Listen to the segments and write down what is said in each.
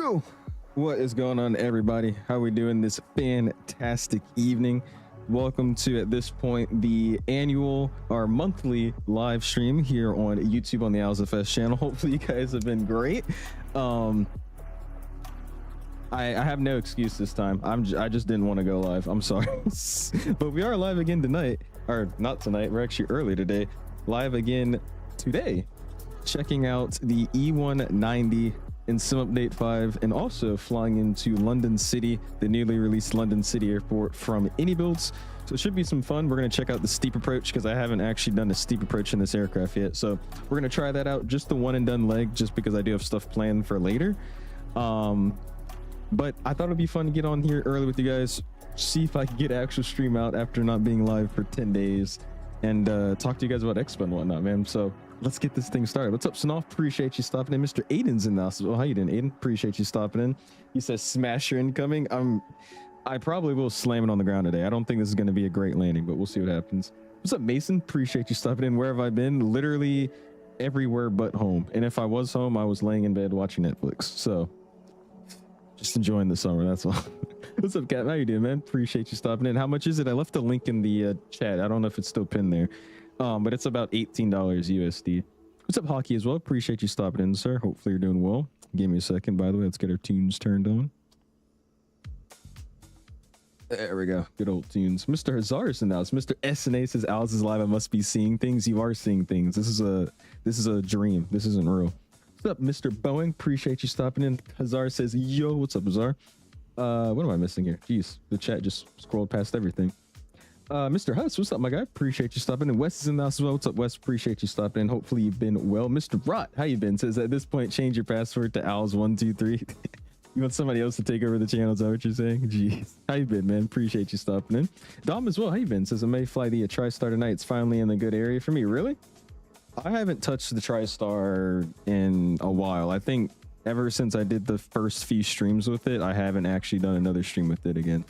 Woo! What is going on, everybody? How are we doing this fantastic evening? Welcome to, at this point, the annual or monthly live stream here on YouTube on the MSFS channel. Hopefully you guys have been great. I have no excuse this time. I just didn't want to go live. I'm sorry. But we are live again tonight, or not tonight. We're actually early today. Live again today, checking out the E190 in Sim Update 5, and also flying into London City, the newly released London City Airport from iniBuilds. So it should be some fun. We're going to check out the steep approach because I haven't actually done a steep approach in this aircraft yet. So we're going to try that out, just the one and done leg, just because I do have stuff planned for later. But I thought it'd be fun to get on here early with you guys, see if I can get actual stream out after not being live for 10 days, and talk to you guys about Expo and whatnot, man. So let's get this thing started. What's up, Sanoff? Appreciate you stopping in. Mr. Aiden's in the house. Well, how you doing, Aiden? Appreciate you stopping in. He says smasher incoming. I probably will slam it on the ground today. I don't think this is going to be a great landing, but we'll see what happens. What's up, Mason? Appreciate you stopping in. Where have I been? Literally everywhere but home. And if I was home, I was laying in bed watching Netflix. So just enjoying the summer, that's all. What's up, Cat? How you doing, man? Appreciate you stopping in. How much is it? I left a link in the chat. I don't know if it's still pinned there, but it's about $18 USD. What's up, Hockey, as well? Appreciate you stopping in, sir. Hopefully you're doing well. Give me a second, by the way. Let's get our tunes turned on. There we go. Good old tunes. Mr. Hazard's in the house. Mr. SNA says, Alice is live. I must be seeing things. You are seeing things. This is a dream. This isn't real. What's up, Mr. Boeing? Appreciate you stopping in. Hazard says, yo, what's up, Hazard? What am I missing here? Jeez, the chat just scrolled past everything. Mr. Huss, what's up, my guy? Appreciate you stopping in. Wes is in the house as well. What's up, Wes? Appreciate you stopping in. Hopefully you've been well. Mr. Rot, how you been? Says, at this point, change your password to owls123. You want somebody else to take over the channel? Is that what you're saying? Jeez. How you been, man? Appreciate you stopping in. Dom as well. How you been? Says, I may fly the TriStar tonight. It's finally in the good area for me. Really? I haven't touched the TriStar in a while. I think ever since I did the first few streams with it, I haven't actually done another stream with it again.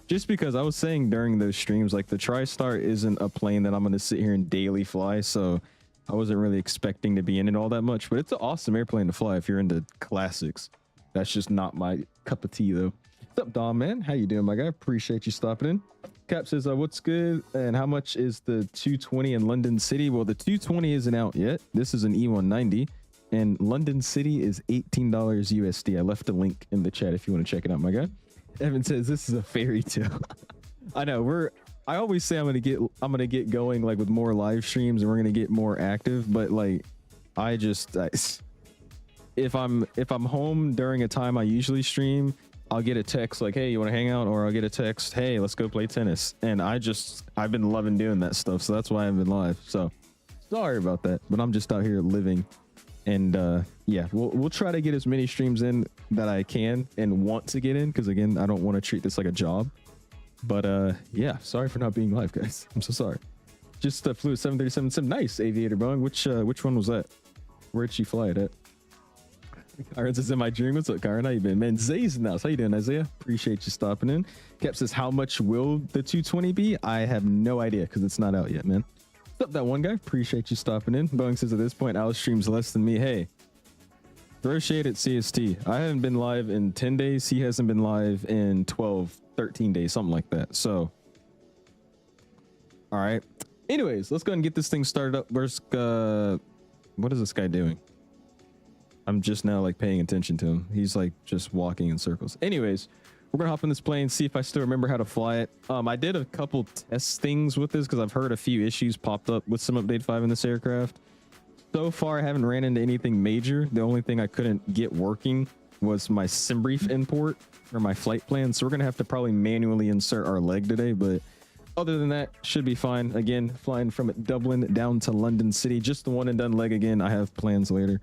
Just because I was saying during those streams, like, the TriStar isn't a plane that I'm going to sit here and daily fly, so I wasn't really expecting to be in it all that much. But it's an awesome airplane to fly if you're into classics. That's just not my cup of tea, though. What's up, Dom, man? How you doing, my guy? Appreciate you stopping in. Cap says, what's good? And how much is the 220 in London City? Well, the 220 isn't out yet. This is an E190. And London City is $18 USD. I left a link in the chat if you want to check it out, my guy. Evan says, this is a fairy tale. I know, I always say I'm gonna get going, like, with more live streams, and we're gonna get more active, but like if I'm home during a time I usually stream, I'll get a text like, hey, you want to hang out? Or I'll get a text, hey, let's go play tennis. And I've been loving doing that stuff, so that's why I've been live. So sorry about that, but I'm just out here living. And yeah, we'll try to get as many streams in that I can and want to get in, because again, I don't want to treat this like a job. But yeah, sorry for not being live, guys. I'm so sorry. Just flew at 737 sim. Nice, Aviator Boeing. Which one was that? Where'd she fly it at? Kyron says, in my dream. What's up, Kyron? How you been, man? Zay's in the house. How you doing, Isaiah? Appreciate you stopping in. Cap says, how much will the 220 be? I have no idea, because it's not out yet, man. What's up, that one guy? Appreciate you stopping in. Boeing says, at this point, Alice streams less than me. Hey, throw shade at CST. I haven't been live in 10 days. He hasn't been live in 12, 13 days, something like that. So, all right. Anyways, let's go ahead and get this thing started up. Where's, what is this guy doing? I'm just now, like, paying attention to him. He's like just walking in circles. Anyways, we're gonna hop in this plane, see if I still remember how to fly it. I did a couple test things with this because I've heard a few issues popped up with Sim Update 5 in this aircraft. So far, I haven't ran into anything major. The only thing I couldn't get working was my sim brief import or my flight plan. So we're gonna have to probably manually insert our leg today, but other than that, should be fine. Again, flying from Dublin down to London City, just the one and done leg again. I have plans later.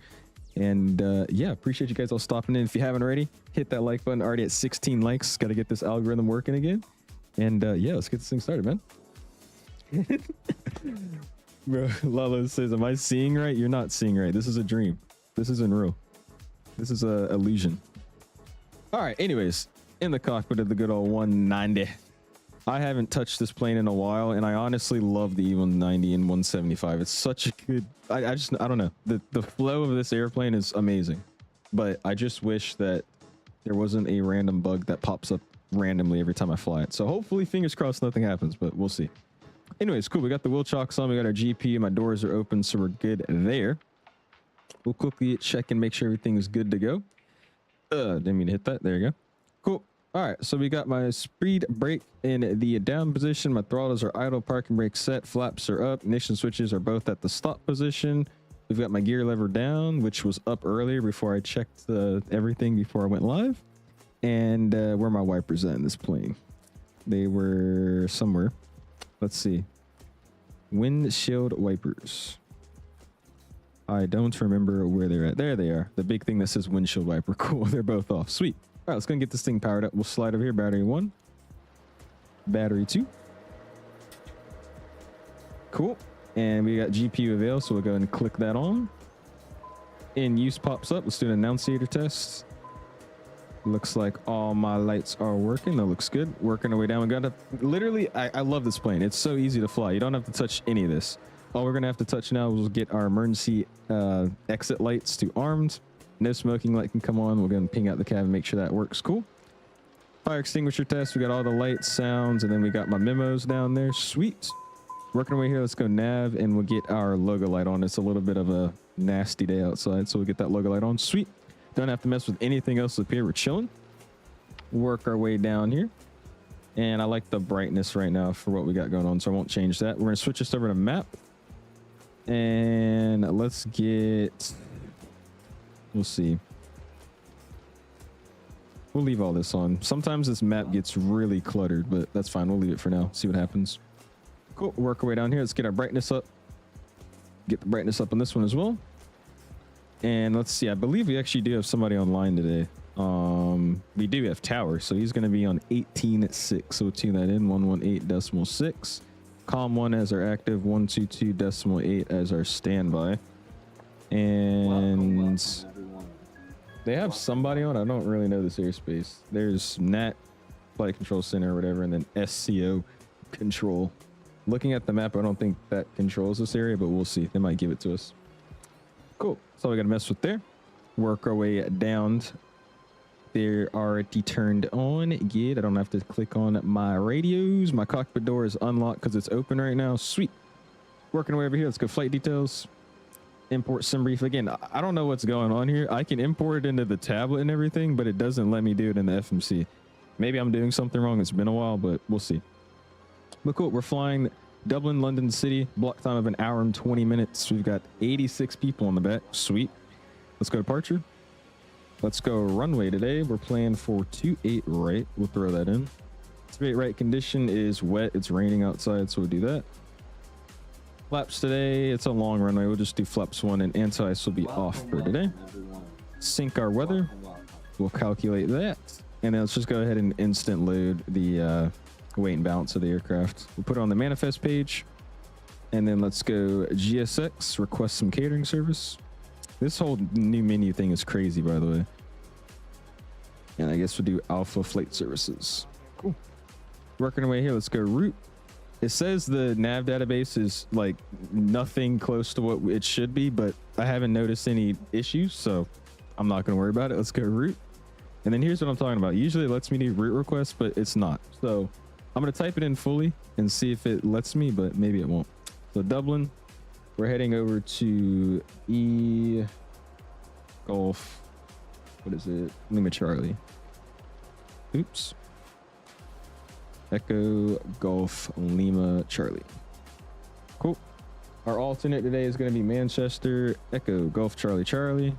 And yeah, appreciate you guys all stopping in. If you haven't already, hit that like button. Already at 16 likes. Got to get this algorithm working again. And yeah, let's get this thing started, man. Bro, Lalo says, am I seeing right? You're not seeing right. This is a dream. This isn't real. This is a illusion. All right, anyways, in the cockpit of the good old 190. I haven't touched this plane in a while, and I honestly love the E190 and 175. It's such a good, I don't know. The flow of this airplane is amazing, but I just wish that there wasn't a random bug that pops up randomly every time I fly it. So hopefully, fingers crossed, nothing happens, but we'll see. Anyways, cool. We got the wheel chocks on. We got our GP. My doors are open, so we're good there. We'll quickly check and make sure everything's good to go. Didn't mean to hit that. There you go. Cool. All right, so we got my speed brake in the down position. My throttles are idle, parking brake set, flaps are up, ignition switches are both at the stop position. We've got my gear lever down, which was up earlier before I checked everything before I went live. And where are my wipers at in this plane? They were somewhere. Let's see. Windshield wipers. I don't remember where they're at. There they are. The big thing that says windshield wiper. Cool. They're both off. Sweet. All right, let's go and get this thing powered up. We'll slide over here. Battery 1. Battery 2. Cool. And we got GPU avail, so we'll go ahead and click that on. In use pops up. Let's do an annunciator test. Looks like all my lights are working. That looks good. Working our way down. We got to literally, I love this plane. It's so easy to fly. You don't have to touch any of this. All we're going to have to touch now is get our emergency exit lights to armed. No smoking light can come on. We're going to ping out the cabin, make sure that works. Cool. Fire extinguisher test. We got all the lights, sounds, and then we got my memos down there. Sweet. Working our way here. Let's go nav, and we'll get our logo light on. It's a little bit of a nasty day outside, so we'll get that logo light on. Sweet. Don't have to mess with anything else up here. We're chilling. Work our way down here. And I like the brightness right now for what we got going on, so I won't change that. We're going to switch this over to map. And let's get... We'll see. We'll leave all this on. Sometimes this map gets really cluttered, but that's fine. We'll leave it for now. See what happens. Cool. Work our way down here. Let's get our brightness up. Get the brightness up on this one as well. And let's see. I believe we actually do have somebody online today. We do have Tower, so he's going to be on 18.6. So we'll tune that in. 118.6. COM1 as our active. 122.8 as our standby. And they have somebody on. I don't really know this airspace. There's NAT Flight Control Center or whatever, and then SCO Control. Looking at the map, I don't think that controls this area, but we'll see. They might give it to us. Cool. That's all we got to mess with there. Work our way down. They're already turned on. Good. I don't have to click on my radios. My cockpit door is unlocked because it's open right now. Sweet. Working our way over here. Let's go flight details. Import sim brief. Again, I don't know what's going on here. I can import it into the tablet and everything, but it doesn't let me do it in the FMC. Maybe I'm doing something wrong. It's been a while, but we'll see. But cool. We're flying Dublin, London City. Block time of 1 hour and 20 minutes. We've got 86 people on the back. Sweet. Let's go departure. Let's go runway today. We're planning for 28 right. We'll throw that in. 28 right condition is wet. It's raining outside, so we'll do that. Flaps today. It's a long runway. We'll just do flaps 1, and anti-ice will be off for today. Sync our weather. We'll calculate that. And then let's just go ahead and instant load the weight and balance of the aircraft. We'll put it on the manifest page. And then let's go GSX, request some catering service. This whole new menu thing is crazy, by the way. And I guess we'll do Alpha Flight Services. Cool. Working our way here. Let's go route. It says the nav database is like nothing close to what it should be, but I haven't noticed any issues, so I'm not going to worry about it. Let's go route. And then here's what I'm talking about. Usually it lets me do route requests, but it's not. So I'm going to type it in fully and see if it lets me, but maybe it won't. So Dublin, we're heading over to Golf. What is it? Lima Charlie. Oops. Echo Golf Lima Charlie. Cool. Our alternate today is going to be Manchester Echo Golf Charlie Charlie.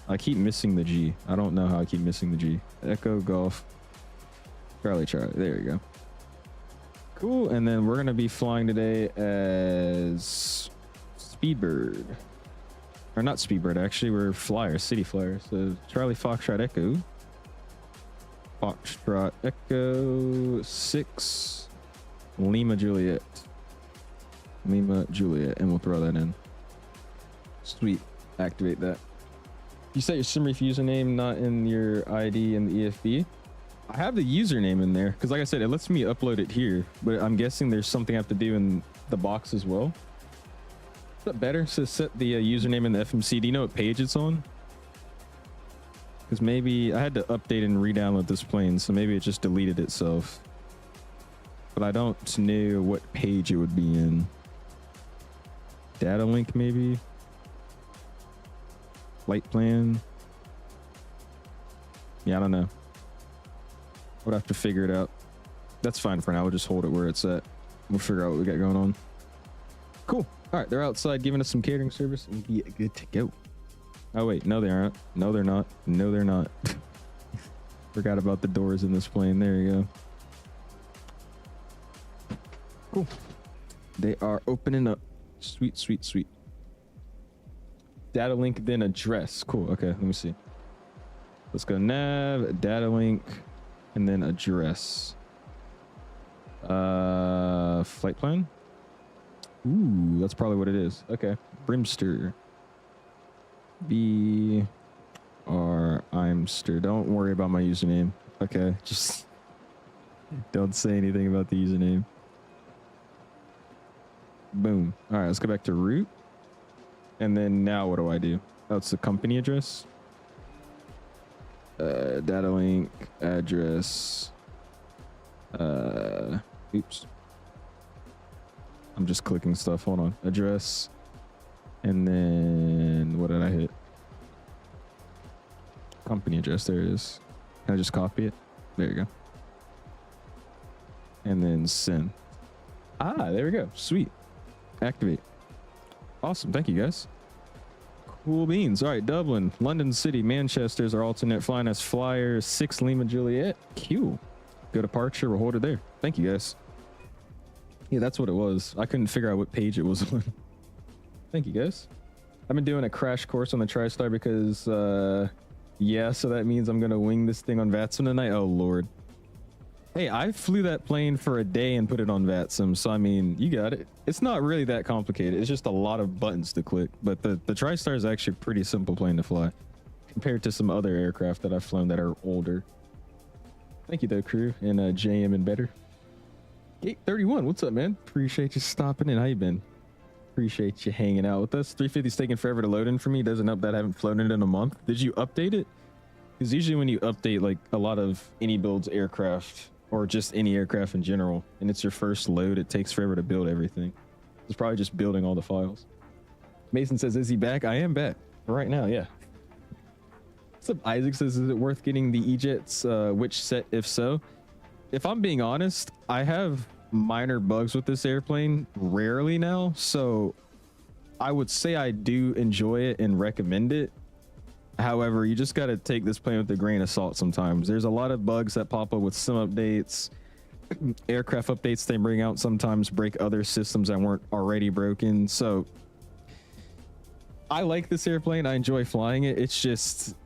I keep missing the G. I don't know how I keep missing the G. Echo Golf Charlie Charlie. There you go. Cool. And then we're going to be flying today as Speedbird. Or not Speedbird, actually. We're Flyer, City Flyer. So Charlie Foxtrot Echo. Foxtrot Echo 6 Lima Juliet. Lima Juliet. And we'll throw that in. Sweet. Activate that. You set your SimReef username not in your ID in the EFB. I have the username in there because, like I said, it lets me upload it here, but I'm guessing there's something I have to do in the box as well. Is that better? So set the username in the FMC. Do you know what page it's on? Because maybe I had to update and re-download this plane, so maybe it just deleted itself. But I don't know what page it would be in. Data link, maybe? Flight plan? Yeah, I don't know. We'll have to figure it out. That's fine for now. We'll just hold it where it's at. We'll figure out what we got going on. Cool. All right, they're outside giving us some catering service and be good to go. Oh, wait. No, they aren't. No, they're not. No, they're not. Forgot about the doors in this plane. There you go. Cool. They are opening up. Sweet, sweet, sweet. Data link, then address. Cool. Okay, let me see. Let's go nav, data link, and then address. Flight plan. Ooh, that's probably what it is. Okay. Brimster. Imster. Don't worry about my username. Okay. Just don't say anything about the username. Boom. All right, let's go back to route. And then now what do I do? Oh, it's the company address. Data link, address. Oops. I'm just clicking stuff. Hold on. Address. And then what did I hit? Company address. There it is. Can I just copy it? There you go. And then send. Ah, there we go. Sweet. Activate. Awesome. Thank you, guys. Cool beans. All right. Dublin, London City, Manchester's our alternate flying as Flyer 6 Lima Juliet. Q. Go departure. We'll hold it there. Thank you, guys. Yeah, that's what it was. I couldn't figure out what page it was on. Thank you, guys. I've been doing a crash course on the TriStar because, yeah, so that means I'm going to wing this thing on VATSIM tonight. Oh, Lord. Hey, I flew that plane for a day and put it on VATSIM, so I mean, you got it. It's not really that complicated. It's just a lot of buttons to click, but the TriStar is actually a pretty simple plane to fly compared to some other aircraft that I've flown that are older. Thank you, though, crew, and JM and better. Gate 31, what's up, man? Appreciate you stopping in. How you been? Appreciate you hanging out with us. 350's taking forever to load in for me. Doesn't help that I haven't flown it in a month. Did you update it? Because usually when you update like a lot of iniBuilds aircraft or just any aircraft in general, and it's your first load, it takes forever to build everything. It's probably just building all the files. Mason says, is he back? I am back right now. Yeah. What's up? Isaac says, is it worth getting the EJETS? Which set, if so? If I'm being honest, I have minor bugs with this airplane rarely now, so I would say I do enjoy it and recommend it. However, you just got to take this plane with a grain of salt sometimes. There's a lot of bugs that pop up with sim updates. Aircraft updates they bring out sometimes break other systems that weren't already broken. So I like this airplane. I enjoy flying it. It's just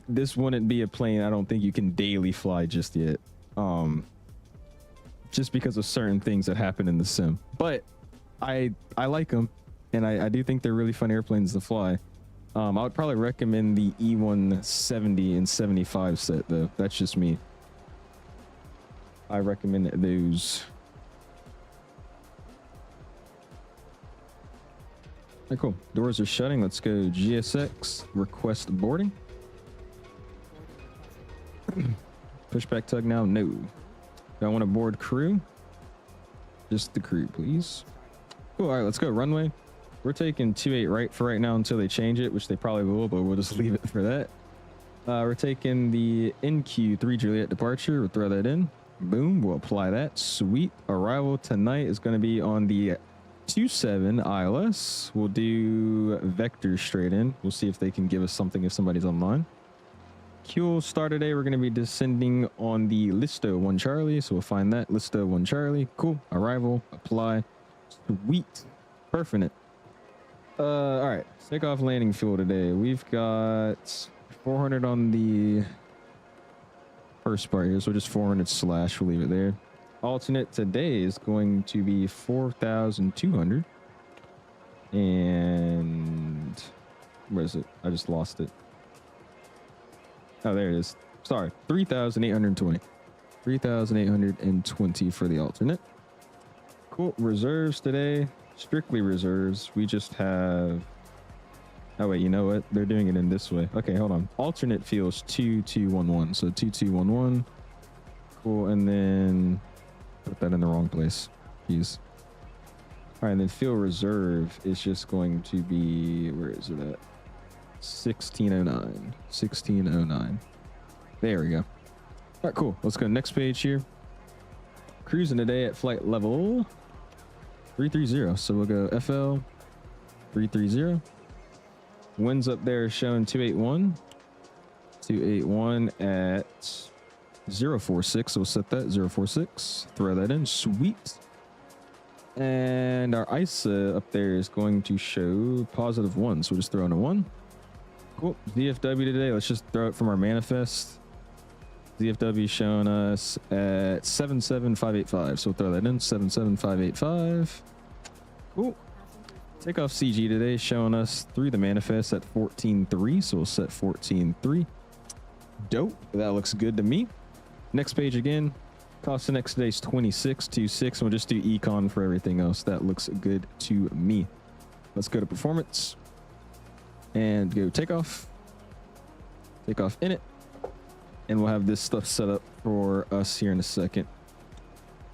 this wouldn't be a plane I don't think you can daily fly just yet. Just because of certain things that happen in the sim, but I like them, and I do think they're really fun airplanes to fly. I would probably recommend the E170 and 75 set though. That's just me. I recommend those. Right, cool. Doors are shutting. Let's go GSX. Request boarding. Pushback tug now. No. Do I want to board crew? Just the crew, please. Cool. All right, let's go runway. We're taking 28 right for right now until they change it, which they probably will, but we'll just leave it for that. We're taking the NQ3 Juliet departure. We'll throw that in. Boom. We'll apply that. Sweet. Arrival tonight is going to be on the 27 ILS. We'll do vector straight in. We'll see if they can give us something if somebody's online. Fuel star today, we're going to be descending on the Listo 1 Charlie, so we'll find that. Listo 1 Charlie. Cool. Arrival. Apply. Sweet. Perfect. All right. Take off landing fuel today. We've got 400 on the first part here, so just 400 slash. We'll leave it there. Alternate today is going to be 4,200. And where is it? I just lost it. Oh, there it is. Sorry, 3,820. 3,820 for the alternate. Cool. Reserves today. Strictly reserves. We just have Oh wait, you know what? They're doing it in this way. Okay, hold on. Alternate feels 2211. So 2211. Cool, and then put that in the wrong place. Jeez. All right, and then field reserve is just going to be, where is it at? 1609. 1609. There we go. All right, cool. Let's go next page here. Cruising today at flight level 330. So we'll go FL 330. Winds up there showing 281. 281 at 046. So we'll set that 046. Throw that in. Sweet. And our ISA up there is going to show +1. So we'll just throw in a 1. Cool. VFW today. Let's just throw it from our manifest. VFW showing us at 77585. So we'll throw that in. 77585. Cool. Takeoff CG today showing us through the manifest at 14.3. So we'll set 14.3. Dope. That looks good to me. Next page again. Cost of next today's 26.26. And we'll just do econ for everything else. That looks good to me. Let's go to performance and go takeoff. Takeoff in it. And we'll have this stuff set up for us here in a second.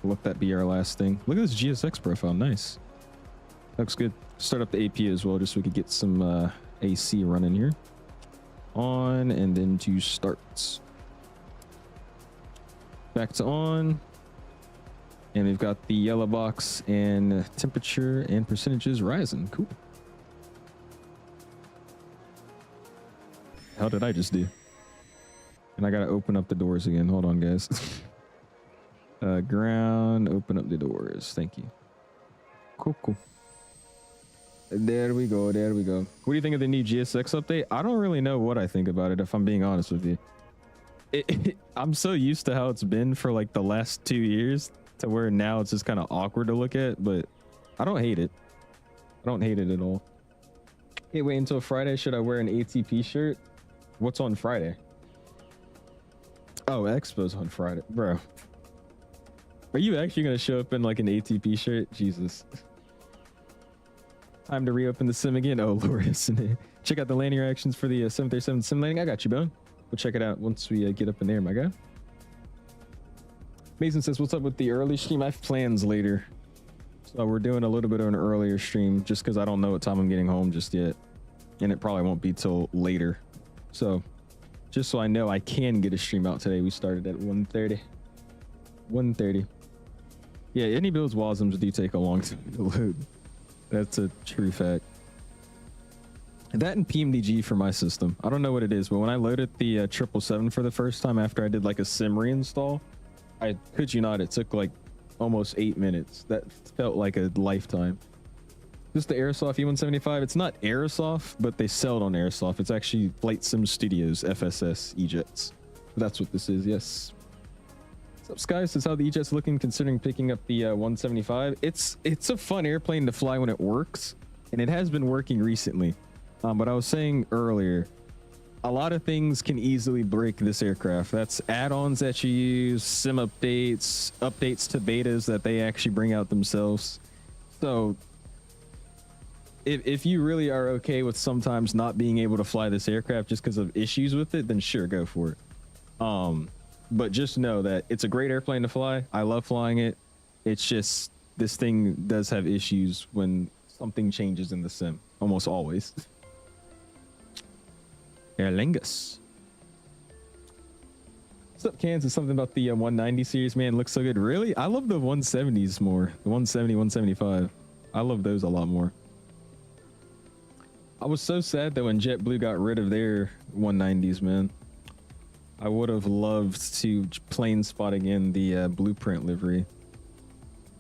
Let that be our last thing. Look at this GSX profile. Nice. Looks good. Start up the AP as well, just so we could get some AC running here. On and then to starts. Back to on. And we've got the yellow box and temperature and percentages rising. Cool. How did I just do? And I gotta open up the doors again. Hold on, guys. Ground, open up the doors. Thank you. Cool, cool. There we go. There we go. What do you think of the new GSX update? I don't really know what I think about it, if I'm being honest with you. I'm so used to how it's been for like the last 2 years to where now it's just kind of awkward to look at, but I don't hate it. I don't hate it at all. Hey, wait until Friday. Should I wear an ATP shirt? What's on Friday? Oh, Expo's on Friday. Bro. Are you actually going to show up in like an ATP shirt? Jesus. Time to reopen the sim again. Oh, Lord. Check out the landing reactions for the 737 sim landing. I got you, Bone. We'll check it out once we get up in there, my guy. Mason says, what's up with the early stream? I have plans later. So we're doing a little bit of an earlier stream just because I don't know what time I'm getting home just yet. And it probably won't be till later. So just so I know I can get a stream out today, we started at 1:30. 1:30. Yeah, iniBuilds WASMs do take a long time to load. That's a true fact. That and PMDG for my system. I don't know what it is, but when I loaded the 777 for the first time after I did like a sim reinstall, I kid you not, it took like almost 8 minutes. That felt like a lifetime. This is the Airsoft E175. It's not Airsoft, but they sell it on Airsoft. It's actually Flightsim Studios FSS EJETS. That's what this is, yes. What's up, Sky? Says, how the EJETS looking considering picking up the 175? It's a fun airplane to fly when it works, and it has been working recently. But I was saying earlier, a lot of things can easily break this aircraft. That's add-ons that you use, sim updates, updates to betas that they actually bring out themselves. So if you really are okay with sometimes not being able to fly this aircraft just because of issues with it, then sure, go for it. But just know that it's a great airplane to fly. I love flying it. It's just this thing does have issues when something changes in the sim, almost always. Erlangus. What's up, Kansas? Something about the 190 series, man. Looks so good. Really? I love the 170s more. The 170, 175. I love those a lot more. I was so sad that when JetBlue got rid of their 190s, man. I would have loved to plane spot again the Blueprint livery.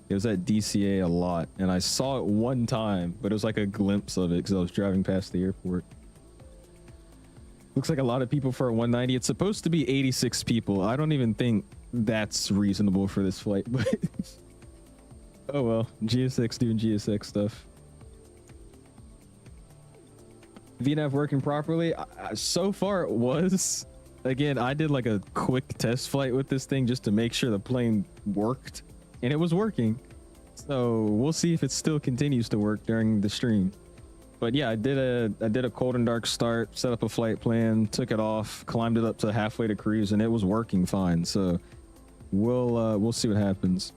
It was at DCA a lot, and I saw it one time, but it was like a glimpse of it because I was driving past the airport. Looks like a lot of people for a 190. It's supposed to be 86 people. I don't even think that's reasonable for this flight, but oh well. GSX doing GSX stuff. VNAV working properly? So far it was. Again, I did like a quick test flight with this thing just to make sure the plane worked, and it was working. So we'll see if it still continues to work during the stream. But yeah, I did a cold and dark start, set up a flight plan, took it off, climbed it up to halfway to cruise, and it was working fine. So we'll see what happens.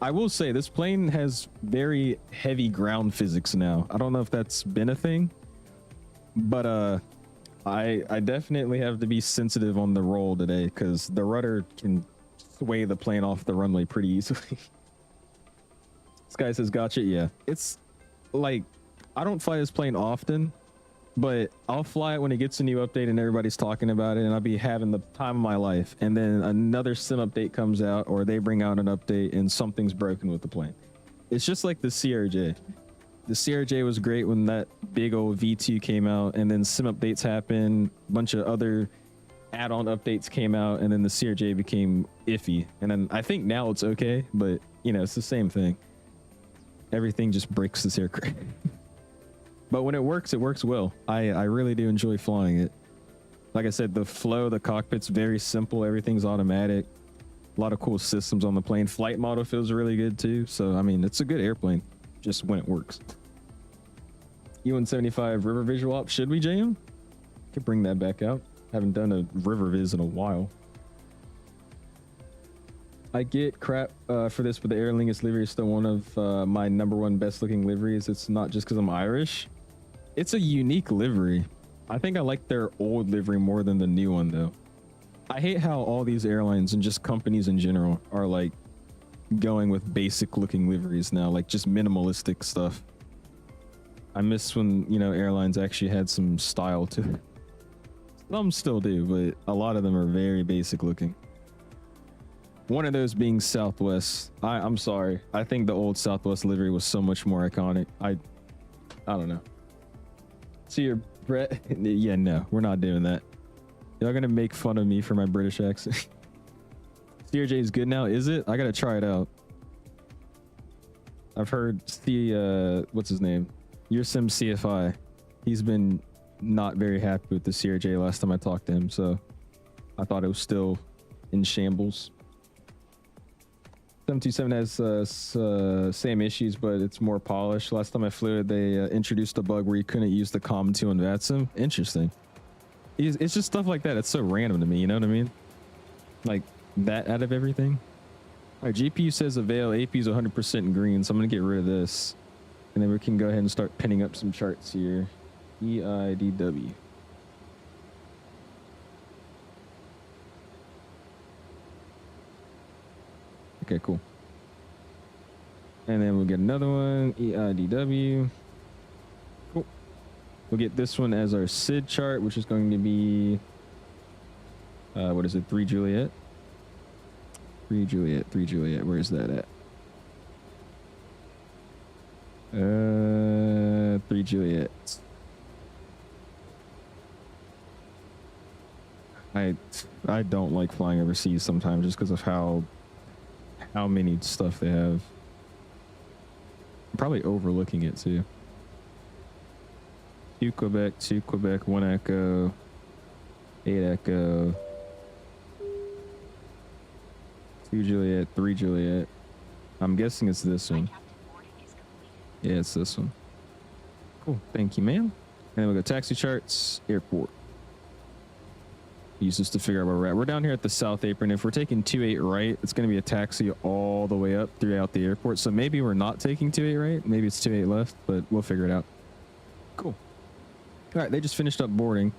I will say this plane has very heavy ground physics now. I don't know if that's been a thing, but I definitely have to be sensitive on the roll today because the rudder can sway the plane off the runway pretty easily. This guy says gotcha. Yeah, it's like I don't fly this plane often, but I'll fly it when it gets a new update and everybody's talking about it, and I'll be having the time of my life. And then another sim update comes out, or they bring out an update and something's broken with the plane. It's just like the CRJ. The CRJ was great when that big old V2 came out, and then sim updates happened, a bunch of other add-on updates came out, and then the CRJ became iffy. And then I think now it's okay, but you know, it's the same thing. Everything just breaks this aircraft. But when it works well. I really do enjoy flying it. Like I said, the flow, the cockpit's very simple. Everything's automatic. A lot of cool systems on the plane. Flight model feels really good too. So, I mean, it's a good airplane just when it works. E175 river visual op. Should we, JM? Could bring that back out. Haven't done a river viz in a while. I get crap for this, but the Aer Lingus livery is still one of my #1 best looking liveries. It's not just because I'm Irish. It's a unique livery. I think I like their old livery more than the new one though. I hate how all these airlines and just companies in general are like going with basic looking liveries now, like just minimalistic stuff. I miss when, you know, airlines actually had some style to it. Some still do, but a lot of them are very basic looking. One of those being Southwest. I'm sorry. I think the old Southwest livery was so much more iconic. I don't know. So you're Brett? Yeah, no, we're not doing that. Y'all gonna make fun of me for my British accent. CRJ is good now, is it? I gotta try it out. I've heard what's his name? Your Sim CFI. He's been not very happy with the CRJ last time I talked to him, so I thought it was still in shambles. 727 has same issues, but it's more polished. Last time I flew it, they introduced a bug where you couldn't use the 𝐂𝐫2 on FLIGHTSIM. Interesting. It's just stuff like that. It's so random to me, you know what I mean? Like that out of everything. All right, GPU says avail. AP is 100% green, so I'm gonna get rid of this, and then we can go ahead and start pinning up some charts here. EIDW. Okay, cool. And then we'll get another one, EIDW. Cool. We'll get this one as our SID chart, which is going to be, what is it, 3 Juliet? 3 Juliet, 3 Juliet, where's that at? 3 Juliet. I don't like flying overseas sometimes just because of how many stuff they have. I'm probably overlooking it too. 2 Quebec, 2 Quebec, 1 Echo, 8 Echo, 2 Juliet, 3 Juliet. I'm guessing it's this one. Yeah, it's this one. Cool, thank you, ma'am. And then we'll go taxi charts, airport. Use this to figure out where we're at. We're down here at the south apron. If we're taking 28 right, it's going to be a taxi all the way up throughout the airport. So maybe we're not taking 28 right. Maybe it's 28 left, but we'll figure it out. Cool. All right, they just finished up boarding.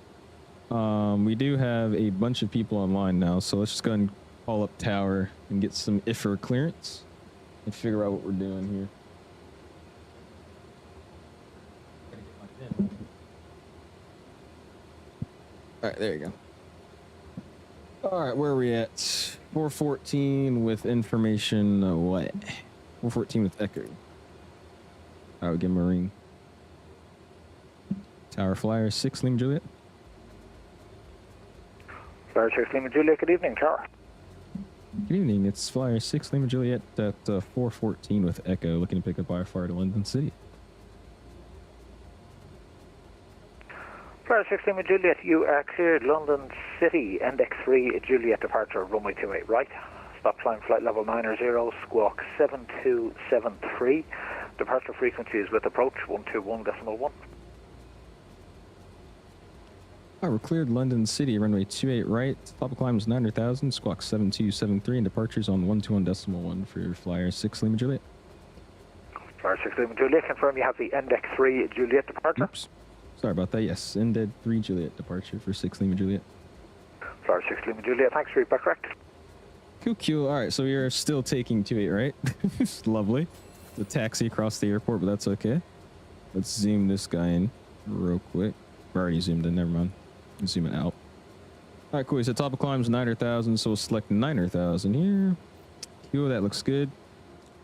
We do have a bunch of people online now, so let's just go ahead and call up tower and get some IFR clearance and figure out what we're doing here. All right, there you go. All right, where are we at? 414 with information, what? 414 with Echo. All right, we'll give him a ring. Tower Flyer 6 Lima Juliet. Flyer 6 Lima Juliet, good evening, Tower. Good evening, it's Flyer 6 Lima Juliet at 414 with Echo, looking to pick up Firefire to London City. Flyer 6 Lima Juliet, you are cleared London City, index 3 Juliet departure, runway 28 right. Stop climb flight level 90, squawk 7273. Departure frequency is with approach 121.1. All right, we're cleared London City, runway 28 right. Top of climb is 900,000, squawk 7273, and departures on 121.1 for your flyer 6 Lima Juliet. Flyer 6 Lima Juliet, confirm you have the Index 3 Juliet departure. Oops. Sorry about that. Yes, Inded 3 Juliet departure for 6 Lima Juliet. Flyer 6 Lima Juliet, thanks for your back correct. Cool. All right, so we are still taking 28 right. Lovely. The taxi across the airport, but that's okay. Let's zoom this guy in real quick. We're already zoomed in, never mind. Zoom it out. All right, cool. So top of climb is 900,000, so we'll select 900,000 here. Cool, that looks good.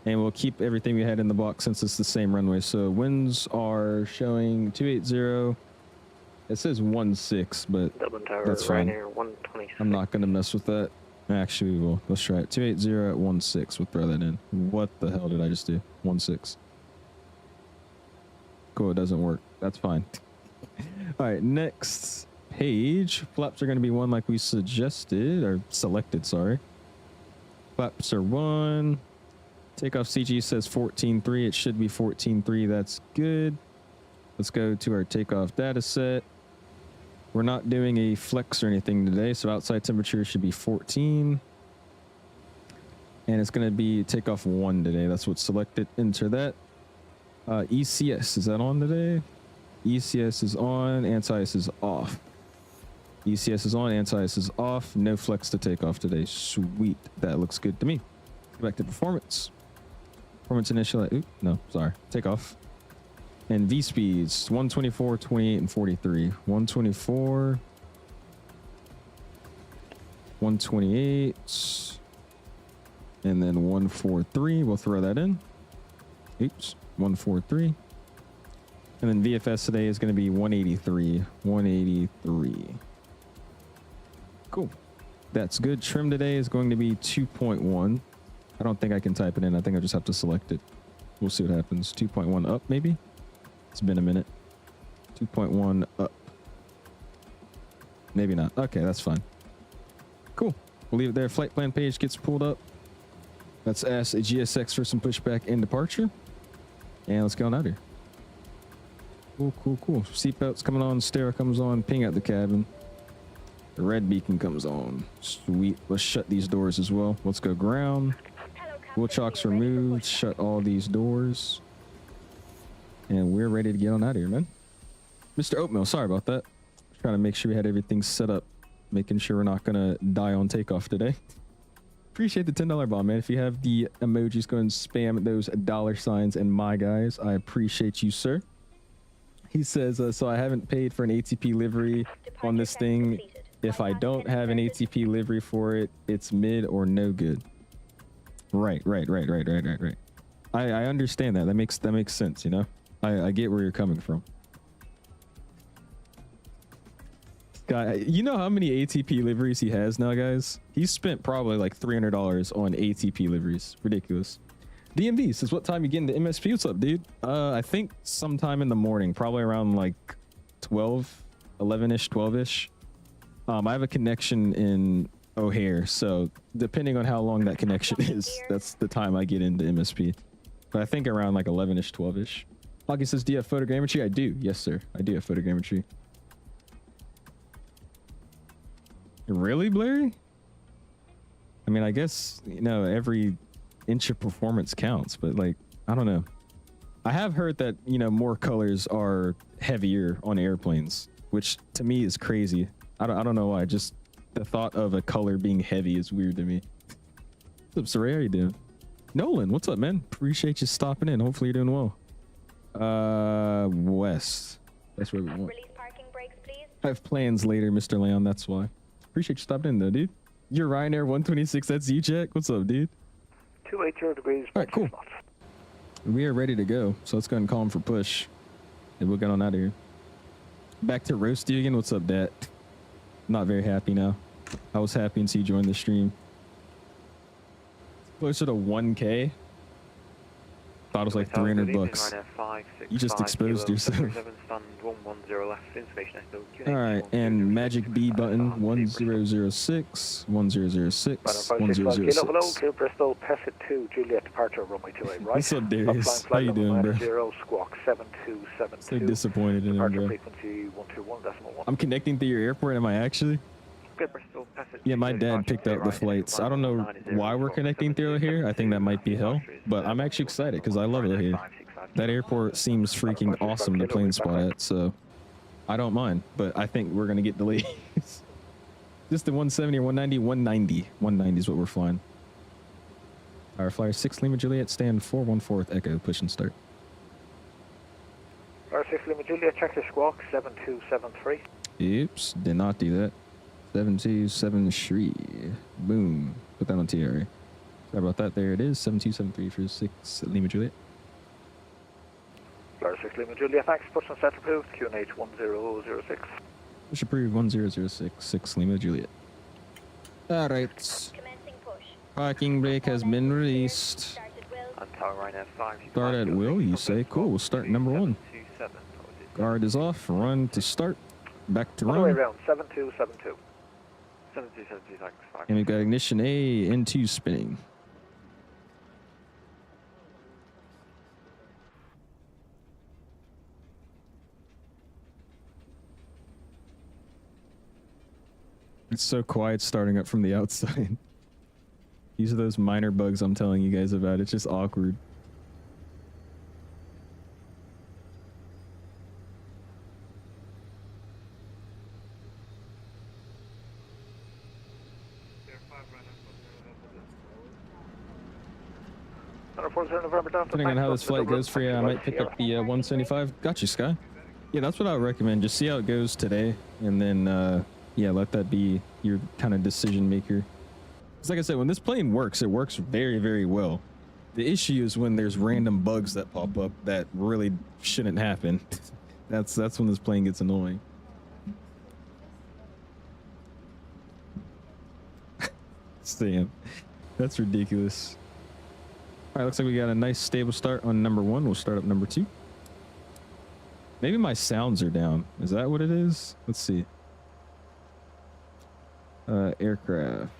And we'll keep everything we had in the box since it's the same runway. So winds are showing 280. It says 16, but Dublin Tower, that's fine. Ryanair 126. I'm not going to mess with that. Actually, we will. Let's try it. 280 at 16. We'll throw that in. What the hell did I just do? 16. Cool, it doesn't work. That's fine. All right, next page. Flaps are going to be 1 like we suggested, or selected, sorry. Flaps are 1. Takeoff CG says 14.3. It should be 14.3. That's good. Let's go to our takeoff data set. We're not doing a flex or anything today, so outside temperature should be 14. And it's going to be takeoff 1 today. That's what's selected. Enter that. ECS, is that on today? ECS is on, anti-ice is off. ECS is on, anti-ice is off. No flex to take off today. Sweet. That looks good to me. Go back to performance. Performance initial. Oop, no, sorry. Take off. And V speeds 124, 28, and 43. 124, 128, and then 143. We'll throw that in. Oops, 143. And then VFS today is going to be 183. 183. Cool. That's good. Trim today is going to be 2.1. I don't think I can type it in. I think I just have to select it. We'll see what happens. 2.1 up, maybe? It's been a minute. 2.1 up. Maybe not. Okay, that's fine. Cool. We'll leave it there. Flight plan page gets pulled up. Let's ask a GSX for some pushback and departure. And let's get on out here. Cool. Seatbelts coming on. Stereo comes on. Ping out the cabin. The red beacon comes on. Sweet. Let's shut these doors as well. Let's go ground. Wheel chocks removed. Shut all these doors. And we're ready to get on out of here, man. Mr. Oatmeal, sorry about that. Trying to make sure we had everything set up. Making sure we're not going to die on takeoff today. Appreciate the $10 bomb, man. If you have the emojis, go and spam those $signs and my guys. I appreciate you, sir. He says, so I haven't paid for an ATP livery on this thing. If I don't have an ATP livery for it, it's mid or no good. Right. I understand that. That makes sense, you know? I get where you're coming from. Guy, you know how many ATP liveries he has now, guys? He's spent probably like $300 on ATP liveries. Ridiculous. DMV says, what time you getting to MSP? What's up, dude? I think sometime in the morning, probably around like 11-ish, 12-ish. I have a connection in O'Hare, so depending on how long that connection is, that's the time I get into MSP. But I think around like 11-ish, 12-ish. Hockey says, do you have photogrammetry? I do. Yes, sir. I do have photogrammetry. Really, Blairy? I mean, I guess, you know, every inch of performance counts, but like, I don't know. I have heard that, you know, more colors are heavier on airplanes, which to me is crazy. I don't know why. Just the thought of a color being heavy is weird to me. What's up, Saray? How you doing? Nolan, what's up, man? Appreciate you stopping in. Hopefully you're doing well. West. That's where we want. Release parking brakes, please. I have plans later, Mr. Leon. That's why. Appreciate you stopping in, though, dude. You're Ryanair 126. That's you, Jack. What's up, dude? 280 degrees. All right, cool. We are ready to go. So let's go ahead and call him for push. And we'll get on out of here. Back to Roasty again. What's up, Dat? Not very happy now. I was happy until you joined the stream. Closer to 1K. thought it was like 300 bucks. You just exposed yourself. Alright, and magic B button 1006, 1006, 1006. Hello, clear Bristol, Pessit 2, Juliet departure, runway 28 right. What's up, Darius? How you doing, bro? 0, squawk 7272. So disappointed in him, bro. Frequency 121.1. I'm connecting through your airport, am I actually? Yeah, my dad picked up the flights. I don't know why we're connecting through here. I think that might be hell, but I'm actually excited because I love it here. That airport seems freaking awesome to plane spot at, so I don't mind, but I think we're going to get delays. Just the 170 or 190? 190. 190 is what we're flying. Our flyer 6 Lima Juliet, stand 414 Echo, push and start. Flyer 6 Lima Juliet, check your squawk 7273. Oops, did not do that. 7273. Boom. Put that on TRA. Sorry about that. There it is. 7273 for 6 Lima Juliet. Flyer 6 Lima Juliet, thanks. Push and set approved. QNH 1006. Push approved 1006, 6 Lima Juliet. Alright. Parking brake has been released. Start at will, you say? Cool, we'll start number 1. Guard is off. Run to start. Back to run. All the way around. 7272. 7272, thanks. And we've got ignition A, N2 spinning. It's so quiet starting up from the outside. These are those minor bugs I'm telling you guys about. It's just awkward. Depending on how this flight goes for you, I might pick up the 175. Got you, Sky. Yeah, that's what I would recommend. Just see how it goes today, and then yeah, let that be your kind of decision maker. Because like I said, when this plane works, it works very, very well. The issue is when there's random bugs that pop up that really shouldn't happen. That's when this plane gets annoying. Damn, that's ridiculous. All right, looks like we got a nice stable start on number 1. We'll start up number 2. Maybe my sounds are down. Is that what it is? Let's see. Aircraft.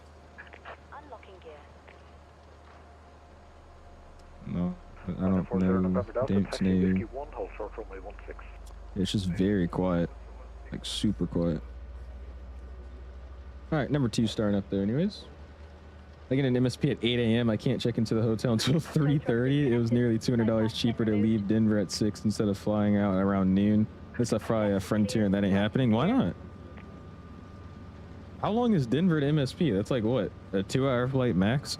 No, I don't know. Date's name. It's just very quiet, like super quiet. All right, number 2 starting up there anyways. I get an MSP at 8 a.m. I can't check into the hotel until 3:30. It was nearly $200 cheaper to leave Denver at 6 instead of flying out around noon. It's probably a Frontier and that ain't happening. Why not? How long is Denver to MSP? That's like what? A 2-hour flight max?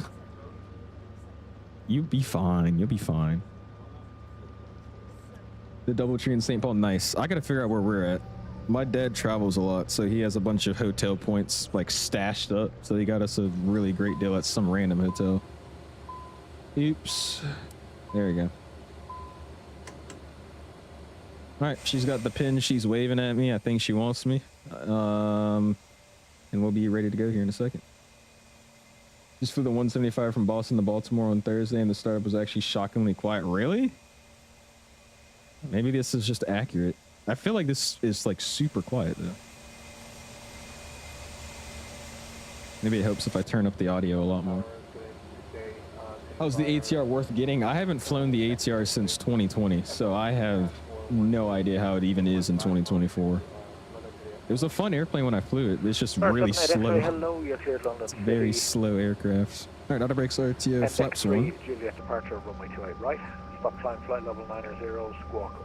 You'll be fine. You'll be fine. The DoubleTree in St. Paul. Nice. I gotta figure out where we're at. My dad travels a lot, so he has a bunch of hotel points like stashed up. So he got us a really great deal at some random hotel. Oops. There we go. All right, she's got the pin. She's waving at me. I think she wants me. And we'll be ready to go here in a second. Just flew the 175 from Boston to Baltimore on Thursday, and the startup was actually shockingly quiet. Really? Maybe this is just accurate. I feel like this is like super quiet though. Maybe it helps if I turn up the audio a lot more. How's the ATR worth getting? I haven't flown the ATR since 2020, so I have no idea how it even is in 2024. It was a fun airplane when I flew it. It's just really slow. It's very slow aircraft. All right, auto brakes RTO, flaps 1. Juliet departure, runway 28 right. Stop climb flight level 90, squawk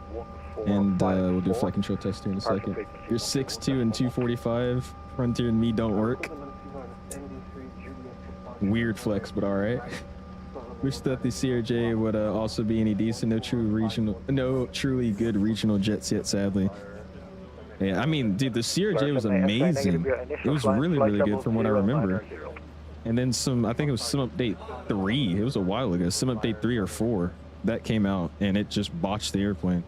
14. And we'll do a flight control test here in a second. Your 6'2" and 245, Frontier and me don't work. Weird flex, but all right. Wish that the CRJ would also be any decent. No truly good regional jets yet, sadly. Yeah, I mean, dude, the CRJ was amazing. It was really, really good from what I remember. And then I think it was Sim Update 3. It was a while ago. Sim Update 3 or 4 that came out, and it just botched the airplane.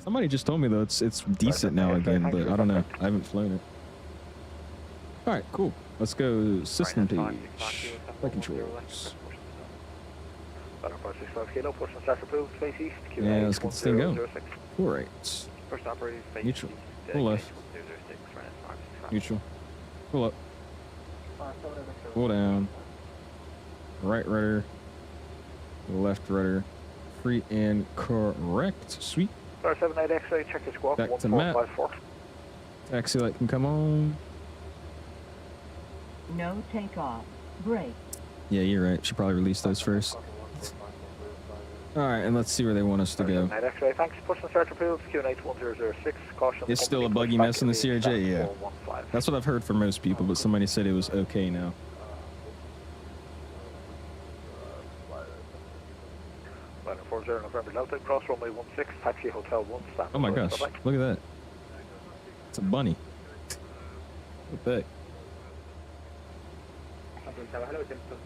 Somebody just told me though it's decent now again, but I don't know. I haven't flown it. All right, cool. Let's go system page. Flight controls. Better 465 kilo, push and start approved, face east, QA Yeah, let's get this thing going. 1006. All right. First operator, face Neutral. east, Pull left. 206, right, 565. Neutral. Pull up. Pull down. Right rudder. Left rudder. Free and correct. Sweet. Star 78 X-ray, check your squawk, Back to map. 1454. Taxi light can come on. No takeoff. Brake. Yeah, you're right. Should probably release those first. All right, and let's see where they want us to go. 78 X-ray, thanks. Push and start approved, QNH 1006. Caution. It's still a company buggy push mess in the back to CRJ, yeah. 415. That's what I've heard from most people, but somebody said it was okay now. Line 40 November Delta, cross runway 16, taxi hotel 1, stand. Oh my gosh, Bye-bye. look at that. It's a bunny. What the heck?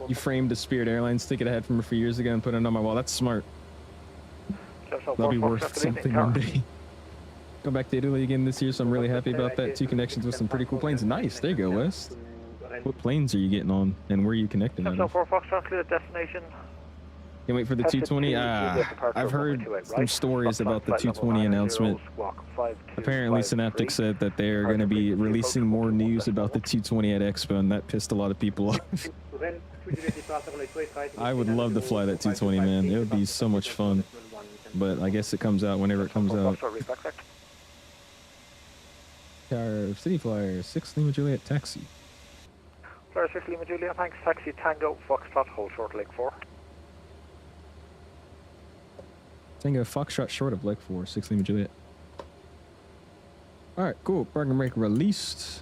You framed a Spirit Airlines ticket I had from her for years ago and put it on my wall. That's smart. That'll be worth something one day. Go back to Italy again this year, so I'm really happy about that. 2 connections with some pretty cool planes. Nice, there you go, Wes. What planes are you getting on, and where are you connecting them? 4 Foxtrot, clear destination. Can't wait for the 220. I've heard some stories about the 220 announcement. Apparently, Synaptic said that they're going to be releasing more news about the 220 at Expo, and that pissed a lot of people off. I would love to fly that 220, man. It would be so much fun. But I guess it comes out whenever it comes out. Tower City Flyer 6 Lima Juliet taxi. Flyer 6 Lima Juliet, thanks. Taxi Tango Foxtrot, hold short leg 4. Tango Foxtrot short of leg 4, 6 Lima Juliet. Alright, cool. Parking brake released.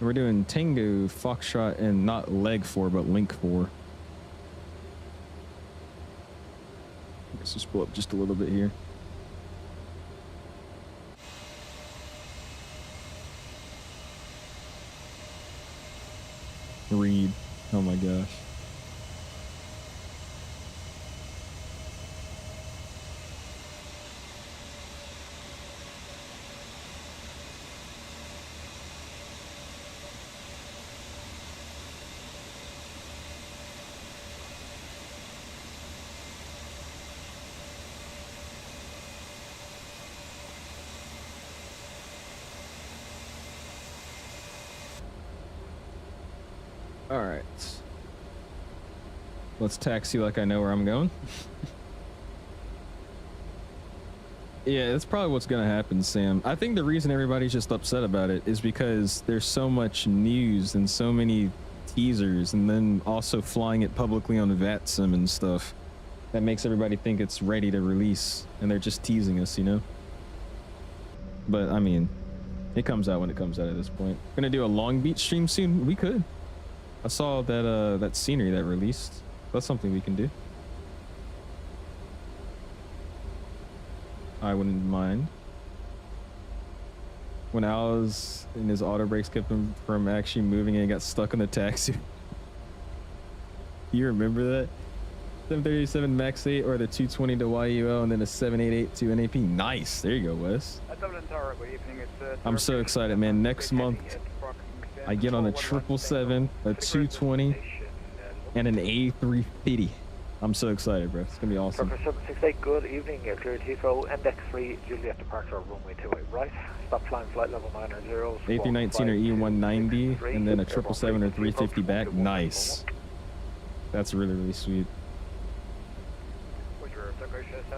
We're doing Tango Foxtrot and not leg 4, but link 4. Let's just pull up just a little bit here. Read. Oh my gosh. All right. Let's taxi like I know where I'm going. Yeah, that's probably what's going to happen, Sam. I think the reason everybody's just upset about it is because there's so much news and so many teasers, and then also flying it publicly on FLIGHTSIM and stuff. That makes everybody think it's ready to release, and they're just teasing us, you know? But, I mean, it comes out when it comes out at this point. Gonna do a Long Beach stream soon? We could. I saw that that scenery that released. That's something we can do. I wouldn't mind. When Al's in his auto brakes kept him from actually moving and he got stuck in the taxi. You remember that? 737 MAX 8 or the 220 to YUL and then a 788 to NAP. Nice. There you go, Wes. Dublin Tower, good evening. I'm so excited, man. Next month, I get on a 777, a 220, and an A350. I'm so excited, bro. It's going to be awesome. 768, good evening. You're cleared Heathrow, index 3, Juliet departure, runway 28 right. Stop flying flight level 900. A319 or E190, and then a 777 or 350 back. Nice. That's really, really sweet.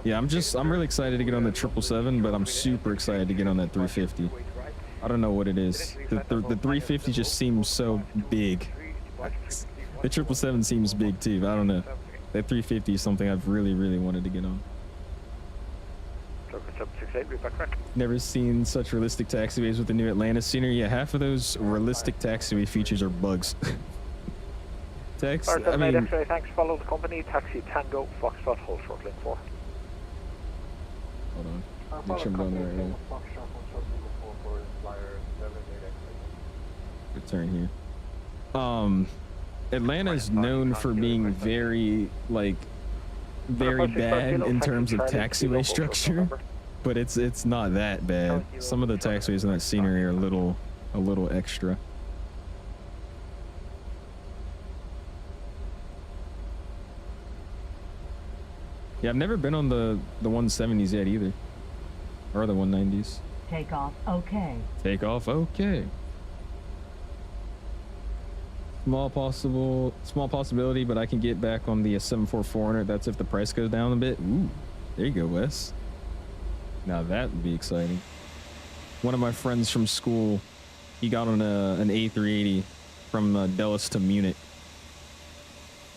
Yeah, I'm really excited to get on the 777, but I'm super excited to get on that 350. I don't know what it is. The 350 just seems so big. The 777 seems big too, but I don't know. That 350 is something I've really, really wanted to get on. Never seen such realistic taxiways with the new Atlanta scenery. Yeah, half of those realistic taxiway features are bugs. I mean, thanks. Follow the company. Taxi Tango Foxtrot, hold short link 4. Hold on. Make sure I'm going the right way. Return here. Atlanta's known for being very, like, very bad in terms of taxiway structure, but it's not that bad. Some of the taxiways in that scenery are a little extra. Yeah, I've never been on the 170s yet either, or the 190s. Takeoff okay. Take off, okay. Small possibility, but I can get back on the 74400. That's if the price goes down a bit. Ooh, there you go, Wes. Now that would be exciting. One of my friends from school, he got on an A380 from Dallas to Munich.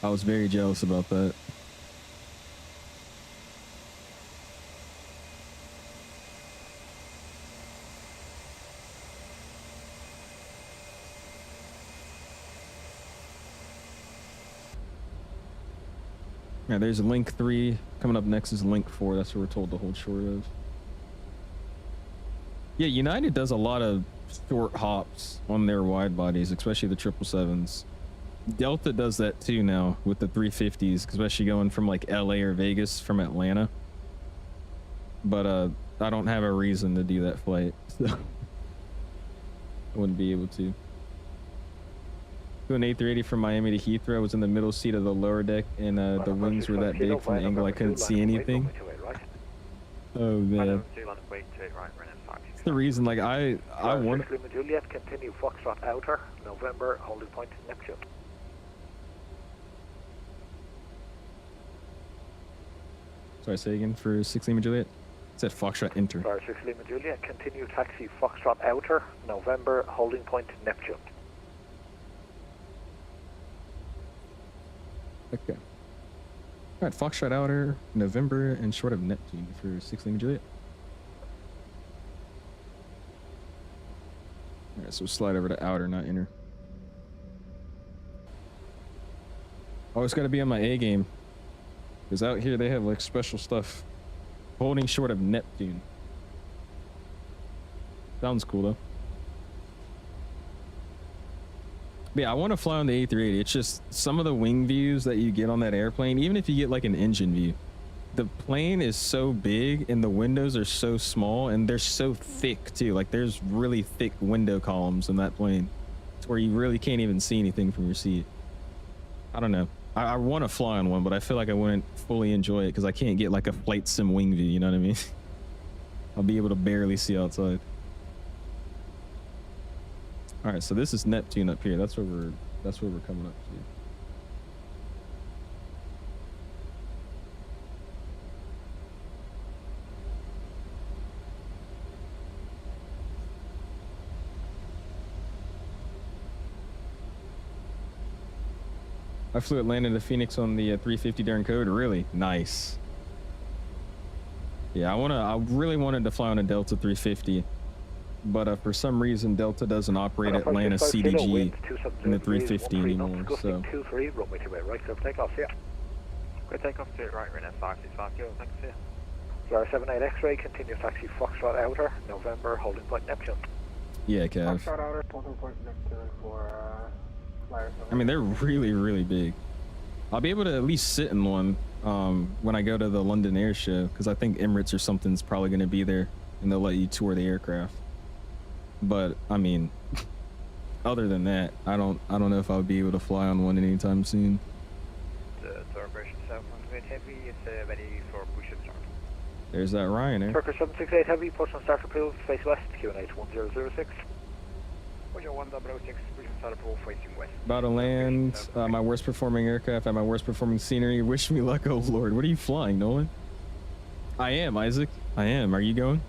I was very jealous about that. Yeah, there's a Link 3. Coming up next is Link 4. That's what we're told to hold short of. Yeah, United does a lot of short hops on their wide bodies, especially the 777s. Delta does that too now with the 350s, especially going from like LA or Vegas from Atlanta. But I don't have a reason to do that flight, so I wouldn't be able to. An A380 from Miami to Heathrow. I was in the middle seat of the lower deck, and the wings were that big from the angle I couldn't see anything. Oh man, that's the reason. Like I want. Juliet, continue Foxtrot outer, November, holding point Neptune. Sorry, say again for 6 Lima Juliet. It said Foxtrot enter. Sorry, 6 Lima Juliet, continue taxi Foxtrot outer, November, holding point Neptune. Okay. All right, Foxtrot outer, November, and short of Neptune for 6 Lima Juliet. All right, so slide over to outer, not inner. Always got to be on my A game, because out here they have like special stuff. Holding short of Neptune. Sounds cool though. But yeah, I want to fly on the A380. It's just some of the wing views that you get on that airplane, even if you get like an engine view, the plane is so big and the windows are so small and they're so thick too. Like there's really thick window columns in that plane to where you really can't even see anything from your seat. I don't know. I want to fly on one, but I feel like I wouldn't fully enjoy it because I can't get like a flight sim wing view, you know what I mean? I'll be able to barely see outside. All right, so this is Neptune up here. That's where we're coming up to. I flew Atlanta to Phoenix on the 350 during COVID. Really nice. Yeah, I really wanted to fly on a Delta 350. But for some reason, Delta doesn't operate Atlanta CDG in the 350 anymore. So. 23, runway 28 right, clear for takeoff, yeah. Clear takeoff to right, right now, 565 kilo, thanks, yeah. 078 X-ray, continue taxi Foxtrot outer, November, holding point Neptune. Yeah, Cav. Foxtrot outer, holding point Neptune for flyers. I mean, they're really, really big. I'll be able to at least sit in one when I go to the London Air Show, because I think Emirates or something's probably going to be there, and they'll let you tour the aircraft. But I mean, other than that, I don't know if I'll be able to fly on one anytime soon. The operation south 128 heavy is ready for push and start. There's that Ryanair. Turkish 768 heavy, push and start approved, face west, QNH 1006. Push 1006, push and start approved, facing west. About to land. My worst performing aircraft at my worst performing scenery. Wish me luck, oh Lord. What are you flying, Nolan? I am, Isaac. I am. Are you going?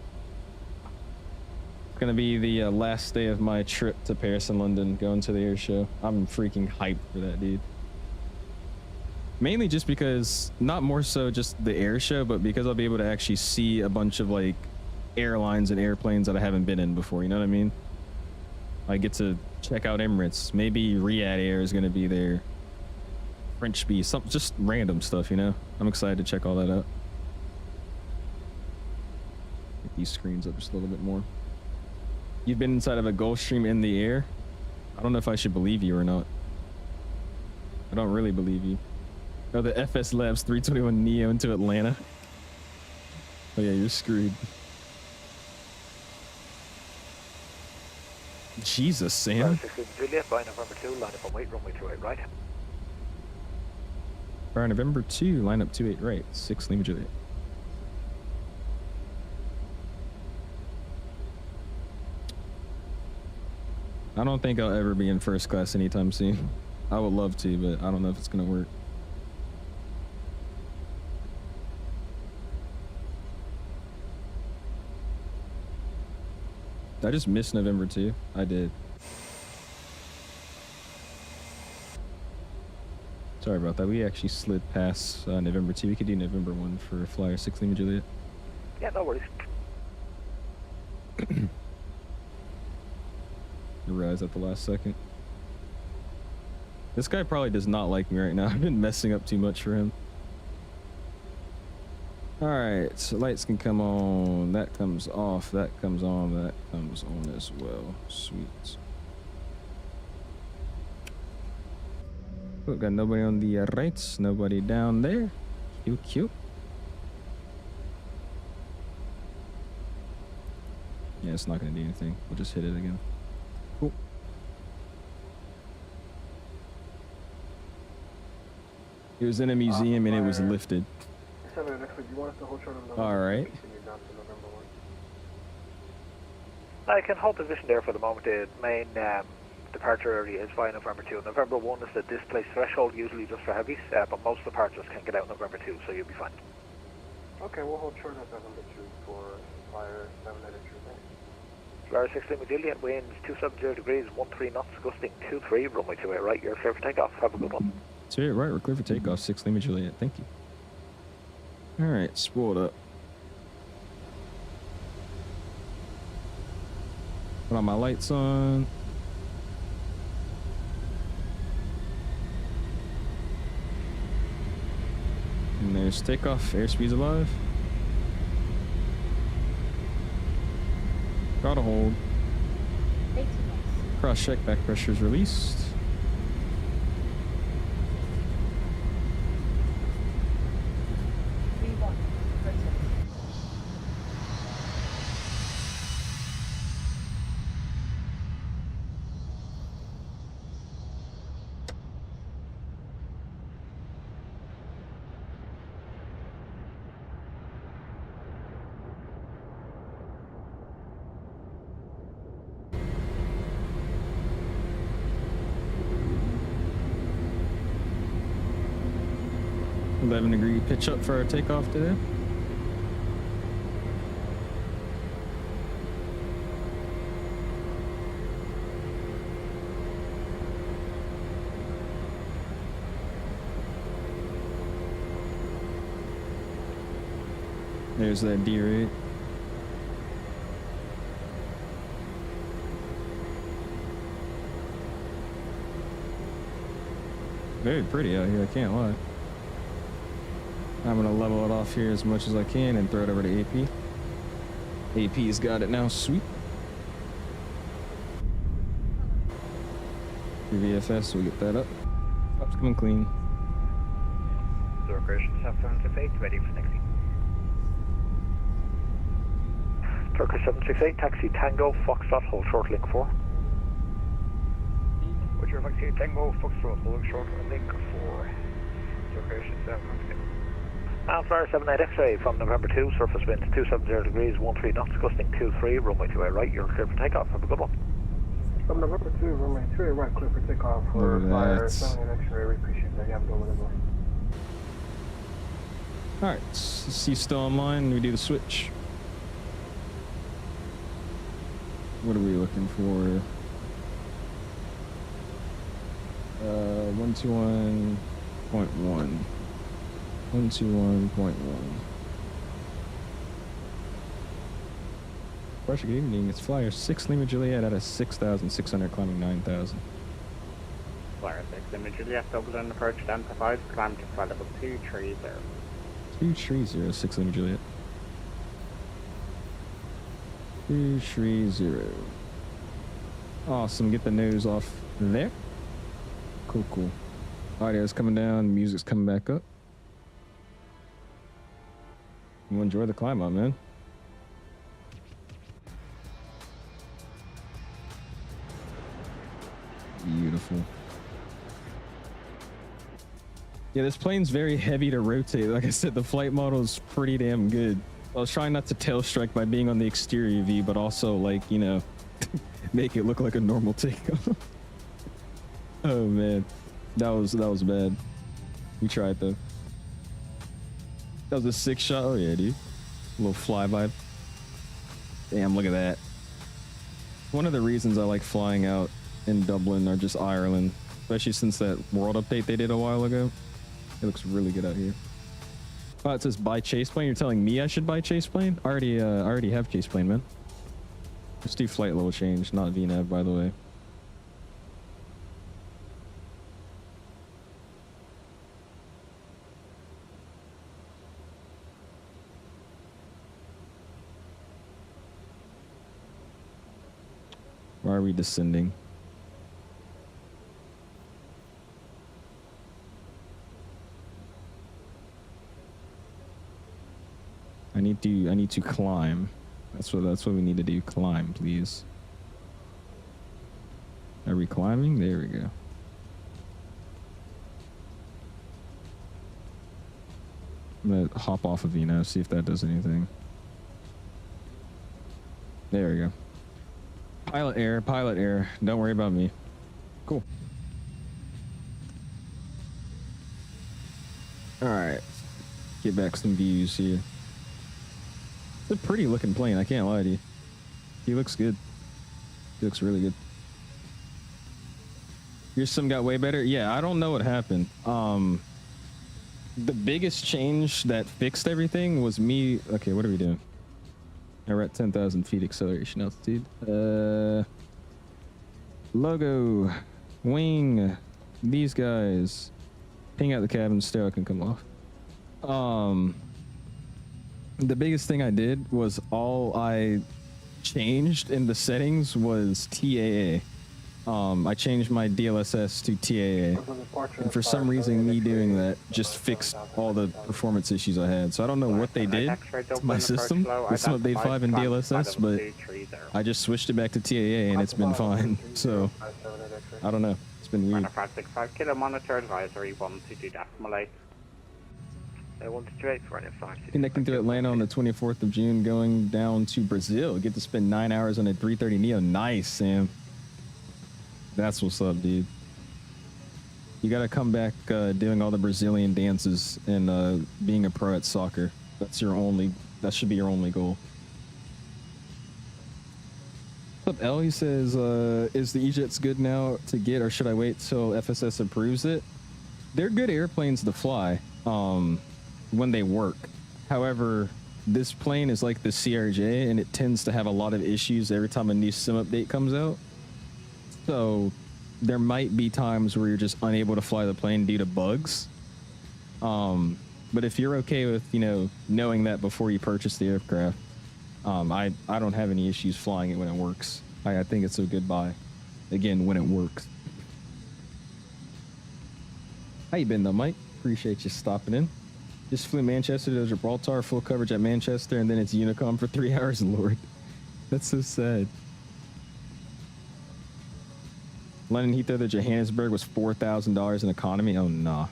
Gonna be the last day of my trip to Paris and London, going to the air show. I'm freaking hyped for that, dude. Mainly just because, not more so just the air show, but because I'll be able to actually see a bunch of like airlines and airplanes that I haven't been in before, you know what I mean? I get to check out Emirates. Maybe Riyadh Air is gonna be there. French Bee, some just random stuff, you know? I'm excited to check all that out. Get these screens up just a little bit more. You've been inside of a Gulfstream in the air? I don't know if I should believe you or not. I don't really believe you. Oh, the FS Labs 321 Neo into Atlanta. Oh yeah, you're screwed. Jesus, Sam. Juliet, by November 2, line up on wait, runway 28 right. Fire November 2, line up 28 right, 6 Lima Juliet. I don't think I'll ever be in first class anytime soon. I would love to, but I don't know if it's gonna work. I just missed November 2. I did. Sorry about that. We actually slid past November 2. We could do November 1 for Flyer 6 Lima Juliet. Yeah, no worries. Rise at the last second. This guy probably does not like me right now. I've been messing up too much for him. Alright, so lights can come on. That comes off. That comes on. That comes on as well. Sweet. Oh, got nobody on the right. Nobody down there. Cute, cute. Yeah, it's not going to do anything. We'll just hit it again. Cool. It was in a museum and it was lifted. All right. I can hold position there for the moment. The main departure area is via November 2. November 1 is the displaced threshold, usually just for heavies, but most departures can get out November 2, so you'll be fine. Okay, we'll hold short at November 2 for Flyer 783. Flyer 6 Lima Juliet, winds 270 degrees, 13 knots, gusting 23, runway 28 right, you're clear for takeoff. Have a good one. 28 right, we're clear for takeoff, 6 Lima Juliet, thank you. All right, spooled up. Put all my lights on. And there's takeoff, airspeed's alive. Got a hold. Cross check, back pressure is released. Degree pitch up for our takeoff today. There's that D rate. Very pretty out here, I can't lie. I'm gonna level it off here as much as I can and throw it over to AP. AP's got it now, sweet. VFS, we'll get that up. Up's coming clean. Turkish 768, ready for taxi. Turkish 768, taxi Tango, Foxtrot, hold short link 4. With your taxi Tango, Foxtrot, holding short link 4. Turkish 768. And Flyer 78 X-ray from November 2, surface wind 270 degrees, 13 knots, gusting 23, runway 28 right, you're clear for takeoff. Have a good one. From November 2, runway 28 right, clear for takeoff for Flyer 78 X-ray. We appreciate that. You have a good one. Alright, see you still online. We do the switch. What are we looking for? 121.1. 121.1. Pressure, good evening. It's Flyer 6 Lima Juliet out of 6,600, climbing 9,000. Flyer 6 Lima Juliet, Dublin, approach down to 5, climb to flight level 230. 230, 6 Lima Juliet. 230. Awesome, get the nose off there. Cool, cool. Audio's coming down, music's coming back up. You enjoy the climb up, man. Beautiful. Yeah, this plane's very heavy to rotate. Like I said, the flight model is pretty damn good. I was trying not to tail strike by being on the exterior view, but also, like, you know, make it look like a normal takeoff. Oh man, that was bad. We tried though. That was a 6 shot. Oh yeah, dude. A little flyby. Damn, look at that. One of the reasons I like flying out in Dublin or just Ireland, especially since that world update they did a while ago. It looks really good out here. Oh, it says buy chase plane. You're telling me I should buy chase plane? I already have chase plane, man. Let's do flight level change, not VNAV, by the way. Why are we descending? I need to climb. That's what we need to do. Climb, please. Are we climbing? There we go. I'm gonna hop off of Vino, see if that does anything. There we go. Pilot error. Don't worry about me. Cool. All right. Get back some views here. It's a pretty looking plane, I can't lie to you. He looks good. He looks really good. Your sim got way better? Yeah, I don't know what happened. The biggest change that fixed everything was me. Okay, what are we doing? We're at 10,000 feet acceleration altitude. Logo, wing, these guys. Ping out the cabin, stereo can come off. The biggest thing I did was all I changed in the settings was TAA. I changed my DLSS to TAA, and for some reason me doing that just fixed all the performance issues I had. So I don't know what they did to my system with some update 5 and DLSS, but I just switched it back to TAA and it's been fine. So I don't know, it's been weird. 565 kilo monitor advisory 122.8. 128 for NF5. Connecting to Atlanta on the 24th of June, going down to Brazil. Get to spend 9 hours on a 330 Neo. Nice, Sam. That's what's up, dude. You gotta come back doing all the Brazilian dances and being a pro at soccer. That should be your only goal. What's up, L? He says, is the EJETS good now to get, or should I wait till FSS approves it? They're good airplanes to fly when they work. However, this plane is like the CRJ, and it tends to have a lot of issues every time a new sim update comes out. So there might be times where you're just unable to fly the plane due to bugs. But if you're okay with, you know, knowing that before you purchase the aircraft, I don't have any issues flying it when it works. I think it's a good buy. Again, when it works. How you been though, Mike? Appreciate you stopping in. Just flew Manchester to Gibraltar, full coverage at Manchester, and then it's Unicom for 3 hours, Lord. That's so sad. London Heathrow to Johannesburg was $4,000 in economy. Oh, nah.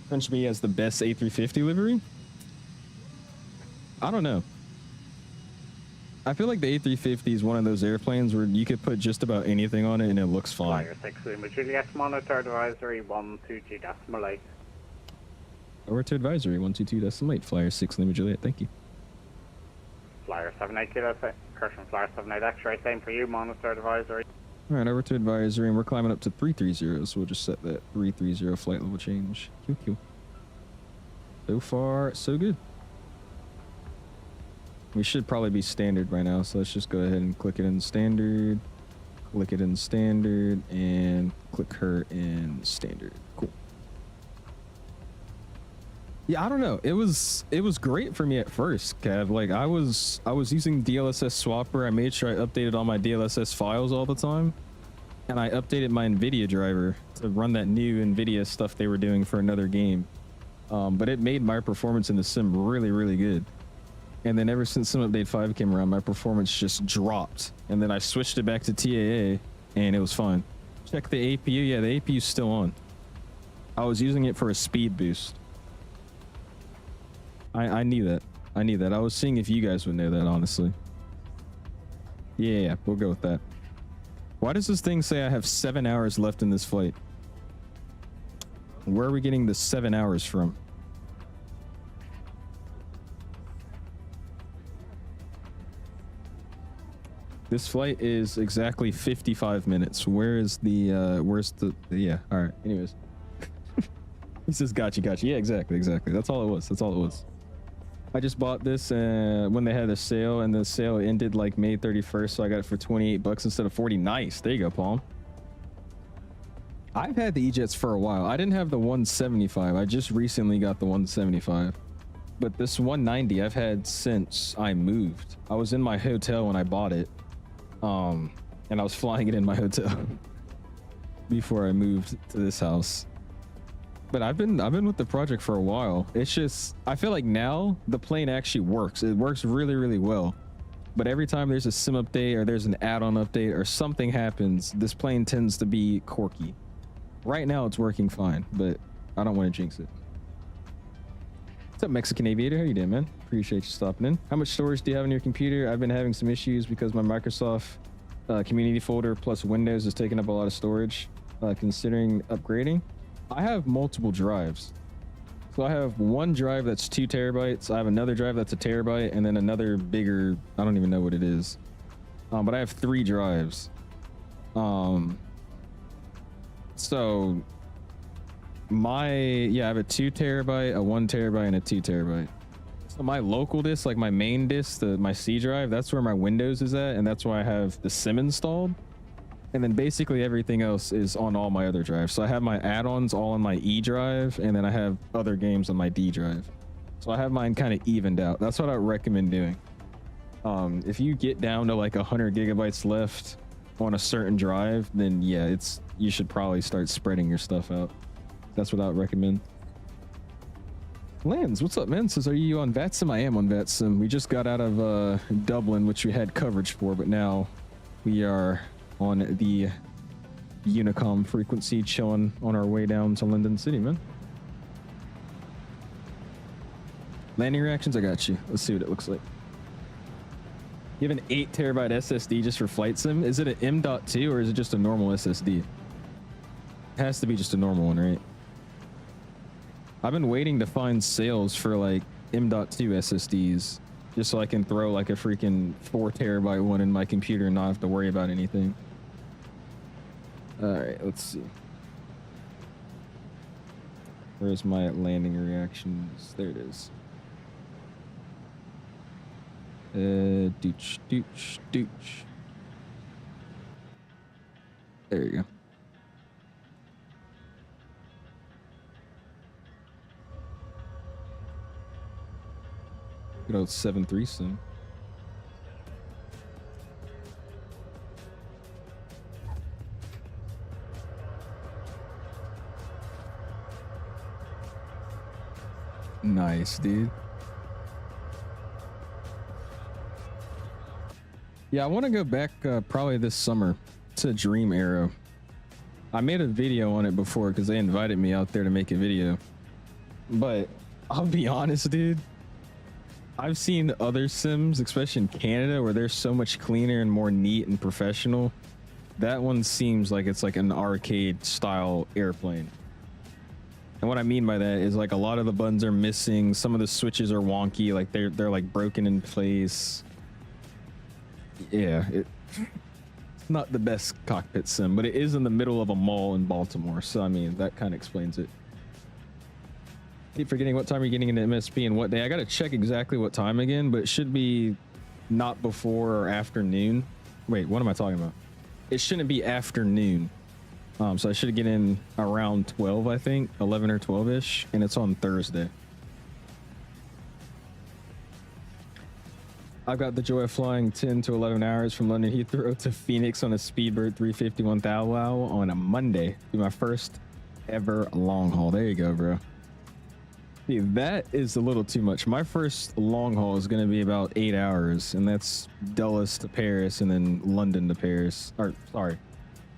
French me has the best A350 livery? I don't know. I feel like the A350 is one of those airplanes where you could put just about anything on it and it looks fine. Flyer 6 Lima Juliet monitor advisory 122.8. Over to advisory 122.8. Flyer 6 Lima Juliet. Thank you. Flyer 78 kilo, Curtin Flyer 78 X-ray, same for you, monitor advisory. All right, over to advisory, and we're climbing up to 330, so we'll just set that 330 flight level change. QQ. So far, so good. We should probably be standard right now, so let's just go ahead and click it in standard, click it in standard, and click her in standard. Cool. Yeah, I don't know. It was great for me at first, Cav. Like I was using DLSS Swapper. I made sure I updated all my DLSS files all the time, and I updated my NVIDIA driver to run that new NVIDIA stuff they were doing for another game. But it made my performance in the sim really, really good. And then ever since Sim Update 5 came around, my performance just dropped. And then I switched it back to TAA, and it was fine. Check the APU. Yeah, the APU's still on. I was using it for a speed boost. I knew that. I knew that. I was seeing if you guys would know that, honestly. Yeah, we'll go with that. Why does this thing say I have 7 hours left in this flight? Where are we getting the 7 hours from? This flight is exactly 55 minutes. Where is the, where's the, yeah, all right. Anyways. He says, gotcha. Yeah, exactly. That's all it was. I just bought this when they had a sale, and the sale ended like May 31st. So I got it for 28 bucks instead of 40. Nice. There you go, Palm. I've had the EJETS for a while. I didn't have the 175. I just recently got the 175. But this 190 I've had since I moved. I was in my hotel when I bought it. And I was flying it in my hotel before I moved to this house. But I've been with the project for a while. It's just, I feel like now the plane actually works. It works really, really well. But every time there's a sim update or there's an add-on update or something happens, this plane tends to be quirky. Right now it's working fine, but I don't want to jinx it. What's up, Mexican Aviator? How you doing, man? Appreciate you stopping in. How much storage do you have on your computer? I've been having some issues because my Microsoft community folder plus Windows is taking up a lot of storage. Considering upgrading, I have multiple drives. So I have one drive that's 2 terabytes. I have another drive that's 1 terabyte, and then another bigger, I don't even know what it is. But I have 3 drives. So I have a 2 terabyte, a 1 terabyte, and a 2 terabyte. So my local disk, like my main disk, my C drive, that's where my Windows is at, and that's why I have the sim installed. And then basically everything else is on all my other drives. So I have my add-ons all on my E drive, and then I have other games on my D drive. So I have mine kind of evened out. That's what I recommend doing. If you get down to like 100 gigabytes left on a certain drive, then yeah, you should probably start spreading your stuff out. That's what I would recommend. Lance, what's up, man? Says, are you on VATSIM? I am on VATSIM. We just got out of Dublin, which we had coverage for, but now we are on the Unicom frequency, chilling on our way down to London City, man. Landing reactions, I got you. Let's see what it looks like. You have an 8 terabyte SSD just for FlightSim. Is it an M.2 or is it just a normal SSD? It has to be just a normal one, right? I've been waiting to find sales for like M.2 SSDs just so I can throw like a freaking 4 terabyte one in my computer and not have to worry about anything. All right, let's see. Where's my landing reactions? There it is. Dooch. There you go. Good old 7.3 sim. Nice, dude. Yeah, I want to go back probably this summer to Dream Arrow. I made a video on it before because they invited me out there to make a video. But I'll be honest, dude. I've seen other sims, especially in Canada, where they're so much cleaner and more neat and professional. That one seems like it's like an arcade style airplane. And what I mean by that is like a lot of the buttons are missing. Some of the switches are wonky, like they're like broken in place. Yeah, it's not the best cockpit sim, but it is in the middle of a mall in Baltimore. So I mean, that kind of explains it. Keep forgetting what time you're getting into MSP and what day. I got to check exactly what time again, but it should be not before or afternoon. Wait, what am I talking about? It shouldn't be afternoon. So I should get in around 12, I think, 11 or 12-ish, and it's on Thursday. I've got the joy of flying 10 to 11 hours from London Heathrow to Phoenix on a Speedbird 350 thou on a Monday. Be my first ever long haul. There you go, bro. See, that is a little too much. My first long haul is going to be about 8 hours, and that's Dulles to Paris and then London to Paris. Or, sorry,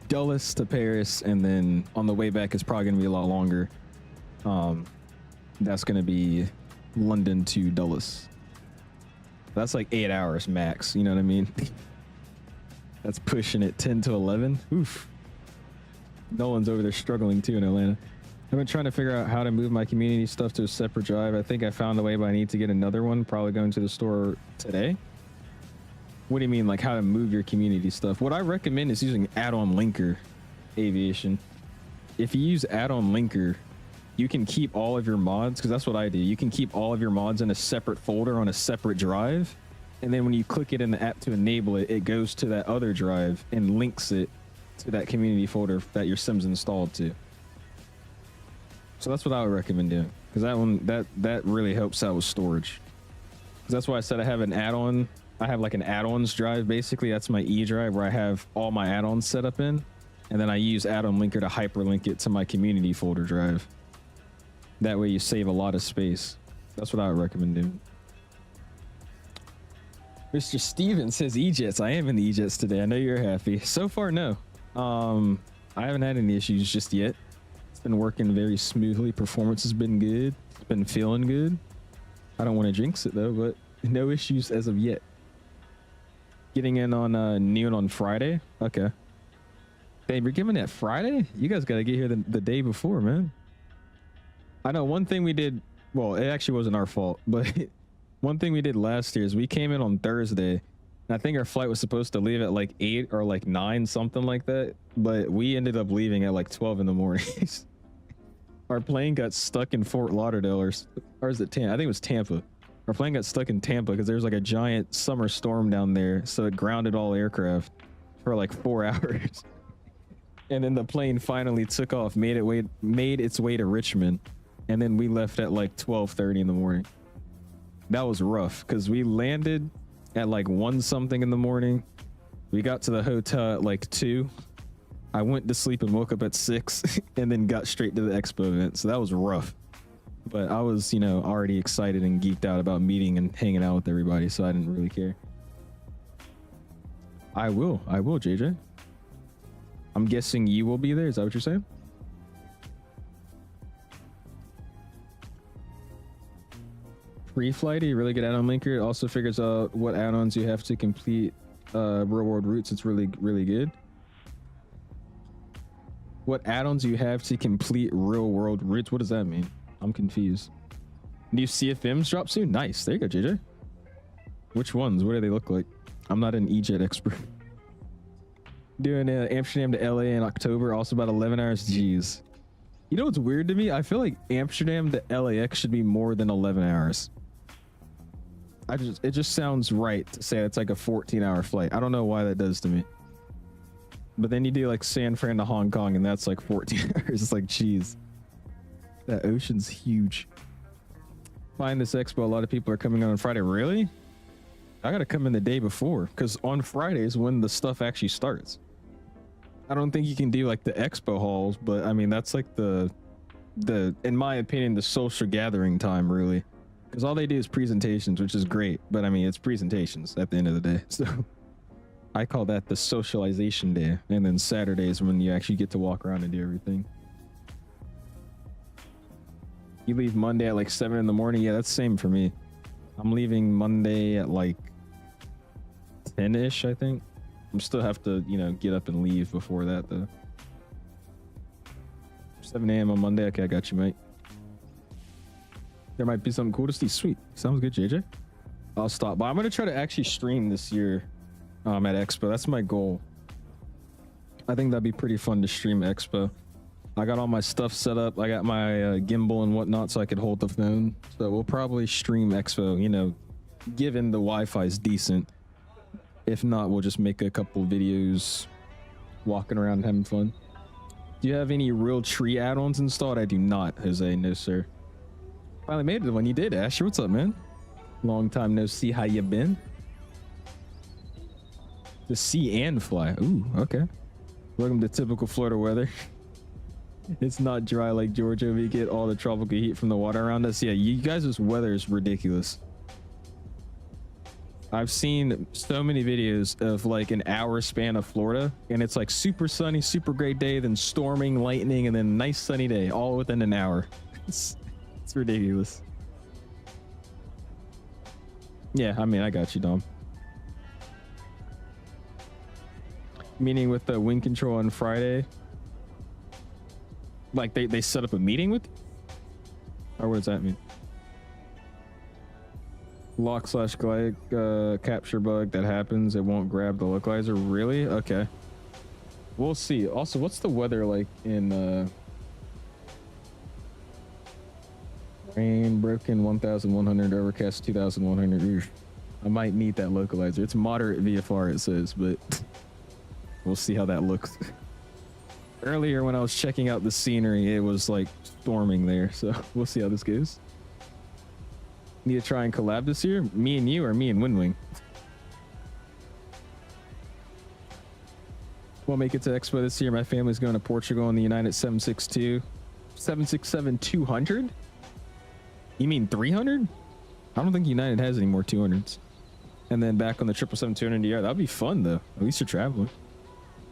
Dulles to Paris, and then on the way back, it's probably going to be a lot longer. That's going to be London to Dulles. That's like 8 hours max. You know what I mean? That's pushing it 10 to 11. Oof. Nolan's over there struggling too in Atlanta. I've been trying to figure out how to move my community stuff to a separate drive. I think I found the way, but I need to get another one. Probably going to the store today. What do you mean, like how to move your community stuff? What I recommend is using add-on linker aviation. If you use add-on linker, you can keep all of your mods, because that's what I do. You can keep all of your mods in a separate folder on a separate drive. And then when you click it in the app to enable it, it goes to that other drive and links it to that community folder that your sim's installed to. So that's what I would recommend doing, because that one, that really helps out with storage. Because that's why I said I have an add-on. I have like an add-ons drive. Basically, that's my E drive where I have all my add-ons set up in, and then I use add-on linker to hyperlink it to my community folder drive. That way you save a lot of space. That's what I would recommend doing. Mr. Steven says EJETS. I am in the EJETS today. I know you're happy. So far, no. I haven't had any issues just yet. It's been working very smoothly. Performance has been good. It's been feeling good. I don't want to jinx it though, but no issues as of yet. Getting in on noon on Friday. Okay. Babe, you're giving that Friday? You guys got to get here the day before, man. I know one thing we did, well, it actually wasn't our fault, but one thing we did last year is we came in on Thursday, and I think our flight was supposed to leave at like 8 or like 9, something like that, but we ended up leaving at like 12 in the morning. Our plane got stuck in Fort Lauderdale, or is it Tampa? I think it was Tampa. Our plane got stuck in Tampa because there was like a giant summer storm down there, so it grounded all aircraft for like 4 hours. And then the plane finally took off, made its way to Richmond. And then we left at like 12:30 in the morning. That was rough because we landed at like 1 something in the morning. We got to the hotel at like 2. I went to sleep and woke up at 6 and then got straight to the expo event. So that was rough. But I was, you know, already excited and geeked out about meeting and hanging out with everybody. So I didn't really care. I will, JJ. I'm guessing you will be there. Is that what you're saying? Pre-flighty, really good add-on linker. It also figures out what add-ons you have to complete real world routes. It's really, really good. What add-ons you have to complete real world routes? What does that mean? I'm confused. New CFMs drop soon? Nice. There you go, JJ. Which ones? What do they look like? I'm not an EJET expert. Doing Amsterdam to LA in October, also about 11 hours. Jeez. You know what's weird to me? I feel like Amsterdam to LAX should be more than 11 hours. It just sounds right to say it's like a 14-hour flight. I don't know why that does to me. But then you do like San Fran to Hong Kong, and that's like 14 hours. It's like, geez, that ocean's huge. Find this expo. A lot of people are coming on Friday. Really? I gotta come in the day before, because on Fridays when the stuff actually starts. I don't think you can do like the expo halls, but I mean that's like the in my opinion the social gathering time, really, because all they do is presentations, which is great, but I mean it's presentations at the end of the day. So I call that the socialization day, and then Saturdays when you actually get to walk around and do everything. You leave Monday at like 7 in the morning. Yeah, that's the same for me. I'm leaving Monday at like 10-ish, I think. I'm still have to, you know, get up and leave before that though. 7 a.m. on Monday. Okay, I got you, mate. There might be something cool to see. Sweet. Sounds good, JJ. I'll stop by. I'm going to try to actually stream this year at Expo. That's my goal. I think that'd be pretty fun to stream Expo. I got all my stuff set up. I got my gimbal and whatnot so I could hold the phone. So we'll probably stream Expo, you know, given the Wi-Fi is decent. If not, we'll just make a couple videos walking around and having fun. Do you have any real tree add-ons installed? I do not, Jose. No, sir. Finally made it when you did, Asher. What's up, man? Long time no see. How you been? To see and fly. Ooh, okay. Welcome to typical Florida weather. It's not dry like Georgia. We get all the tropical heat from the water around us. Yeah, you guys' weather is ridiculous. I've seen so many videos of like an hour span of Florida, and it's like super sunny, super great day, then storming, lightning, and then nice sunny day, all within an hour. it's ridiculous. Yeah, I mean, I got you, Dom. Meeting with the wing control on Friday. Like they set up a meeting with you? Or what does that mean? Lock/glide capture bug that happens. It won't grab the localizer. Really? Okay. We'll see. Also, what's the weather like in rain, broken 1100, overcast 2100. I might need that localizer. It's moderate VFR, it says, but we'll see how that looks. Earlier when I was checking out the scenery, it was like storming there, so we'll see how this goes. Need to try and collab this year? Me and you, or me and Winwing? Won't make it to Expo this year. My family's going to Portugal on the United 767-200. You mean 300? I don't think United has any more 200s. And then back on the 777-200ER. That'd be fun though. At least you're traveling.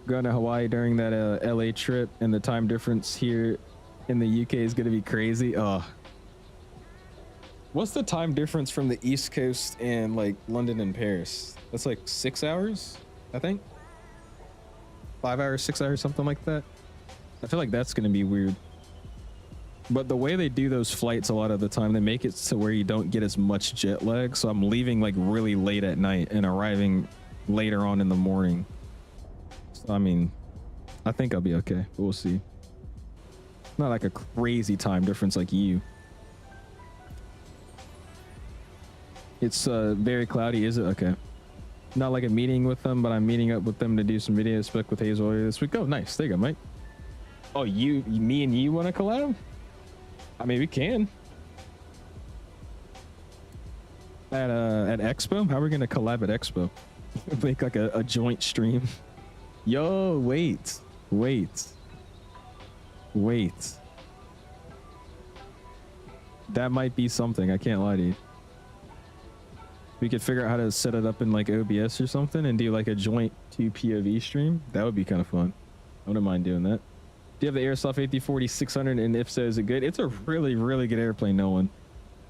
Going to Hawaii during that LA trip, and the time difference here in the UK is going to be crazy. What's the time difference from the East Coast and like London and Paris? That's like 6 hours, I think. 5 hours, 6 hours, something like that. I feel like that's going to be weird. But the way they do those flights a lot of the time, they make it to where you don't get as much jet lag. So I'm leaving like really late at night and arriving later on in the morning. So I mean, I think I'll be okay. But we'll see. Not like a crazy time difference like you. It's very cloudy, is it? Okay. Not like a meeting with them, but I'm meeting up with them to do some video spec with Hazel this week. Oh, nice. There you go, Mike. Oh, me and you want to collab? I mean, we can. At Expo? How are we going to collab at Expo? Make like a joint stream. Yo, wait. That might be something. I can't lie to you. We could figure out how to set it up in like OBS or something and do like a joint 2 POV stream. That would be kind of fun. I wouldn't mind doing that. Do you have the Airsoft A340-600, and if so, is it good? It's a really, really good airplane, Nolan.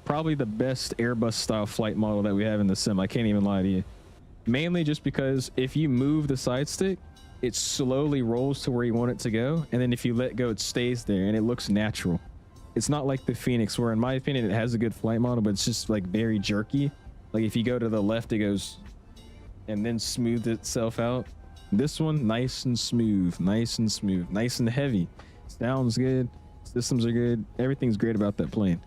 Probably the best Airbus style flight model that we have in the sim. I can't even lie to you. Mainly just because if you move the side stick, it slowly rolls to where you want it to go. And then if you let go, it stays there and it looks natural. It's not like the Phoenix, where in my opinion, it has a good flight model, but it's just like very jerky. Like if you go to the left, it goes and then smooths itself out. This one, nice and smooth, nice and heavy. Sounds good. Systems are good. Everything's great about that plane.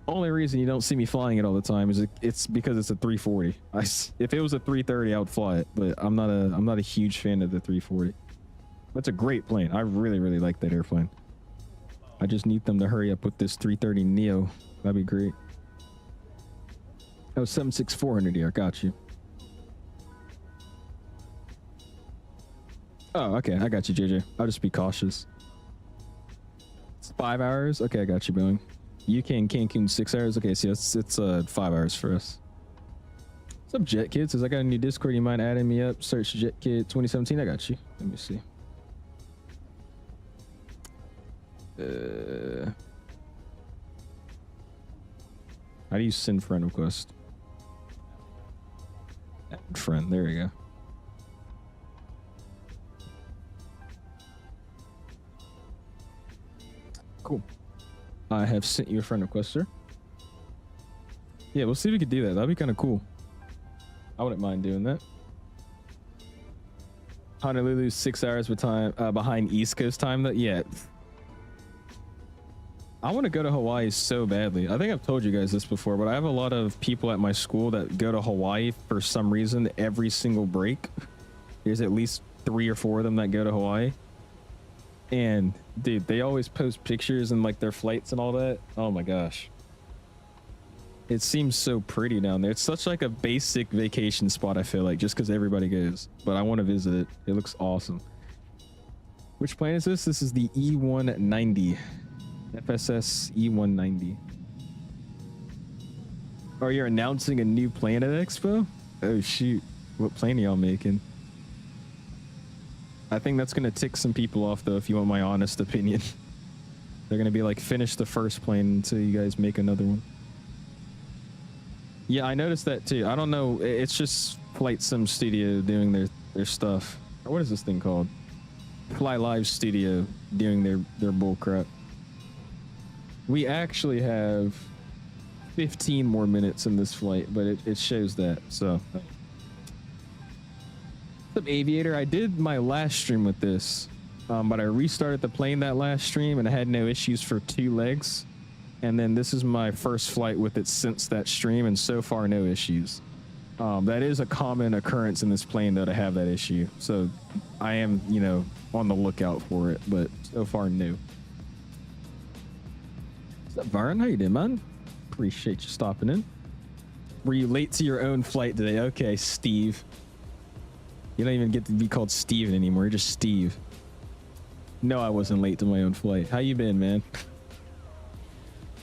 Only reason you don't see me flying it all the time is it's because it's a 340. If it was a 330, I would fly it, but I'm not a huge fan of the 340. That's a great plane. I really, really like that airplane. I just need them to hurry up with this 330 Neo. That'd be great. Oh, 76400 got you. Oh, okay. I got you, JJ. I'll just be cautious. It's 5 hours. Okay, I got you, Boeing. UK and Cancun 6 hours. Okay, so it's 5 hours for us. What's up, Jet Kid? Says I got a new Discord. You mind adding me up? Search Jet Kid 2017. I got you. Let me see. How do you send friend request? Add friend. There we go. Cool. I have sent you a friend request, sir. Yeah, we'll see if we could do that. That'd be kind of cool. I wouldn't mind doing that. Honolulu's 6 hours behind East Coast time. That yeah. I want to go to Hawaii so badly. I think I've told you guys this before, but I have a lot of people at my school that go to Hawaii for some reason every single break. There's at least 3 or 4 of them that go to Hawaii. And dude, they always post pictures and like their flights and all that. Oh my gosh. It seems so pretty down there. It's such like a basic vacation spot, I feel like, just because everybody goes. But I want to visit it. It looks awesome. Which plane is this? This is the E190. FSS E190. Oh, you're announcing a new plane at Expo? Oh shoot. What plane are y'all making? I think that's gonna tick some people off though, if you want my honest opinion. They're gonna be like, finish the first plane until you guys make another one. Yeah, I noticed that too. I don't know. It's just FlightSim Studio doing their stuff. What is this thing called? Fly Live Studio doing their bull crap. We actually have 15 more minutes in this flight, but it shows that. So, what's up, Aviator? I did my last stream with this, but I restarted the plane that last stream and I had no issues for 2 legs. And then this is my first flight with it since that stream, and so far no issues. That is a common occurrence in this plane though, to have that issue. So I am, you know, on the lookout for it, but so far no. What's up, Varn? How you doing, man? Appreciate you stopping in. Were you late to your own flight today? Okay, Steve. You don't even get to be called Steven anymore. You're just Steve. No, I wasn't late to my own flight. How you been, man?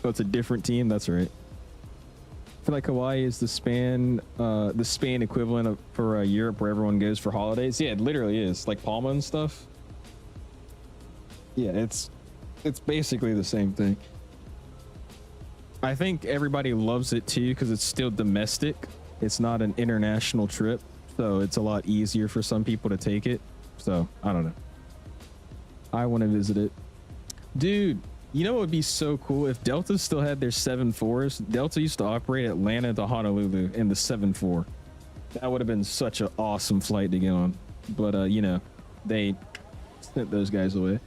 Oh, it's a different team. That's right. I feel like Hawaii is the Spain equivalent for Europe, where everyone goes for holidays. Yeah, it literally is, like Palma and stuff. Yeah, it's basically the same thing. I think everybody loves it too because it's still domestic. It's not an international trip, so it's a lot easier for some people to take it. So I don't know. I want to visit it, dude. You know what would be so cool if Delta still had their 747s? Delta used to operate Atlanta to Honolulu in the 747. That would have been such an awesome flight to get on. But, you know, they sent those guys away.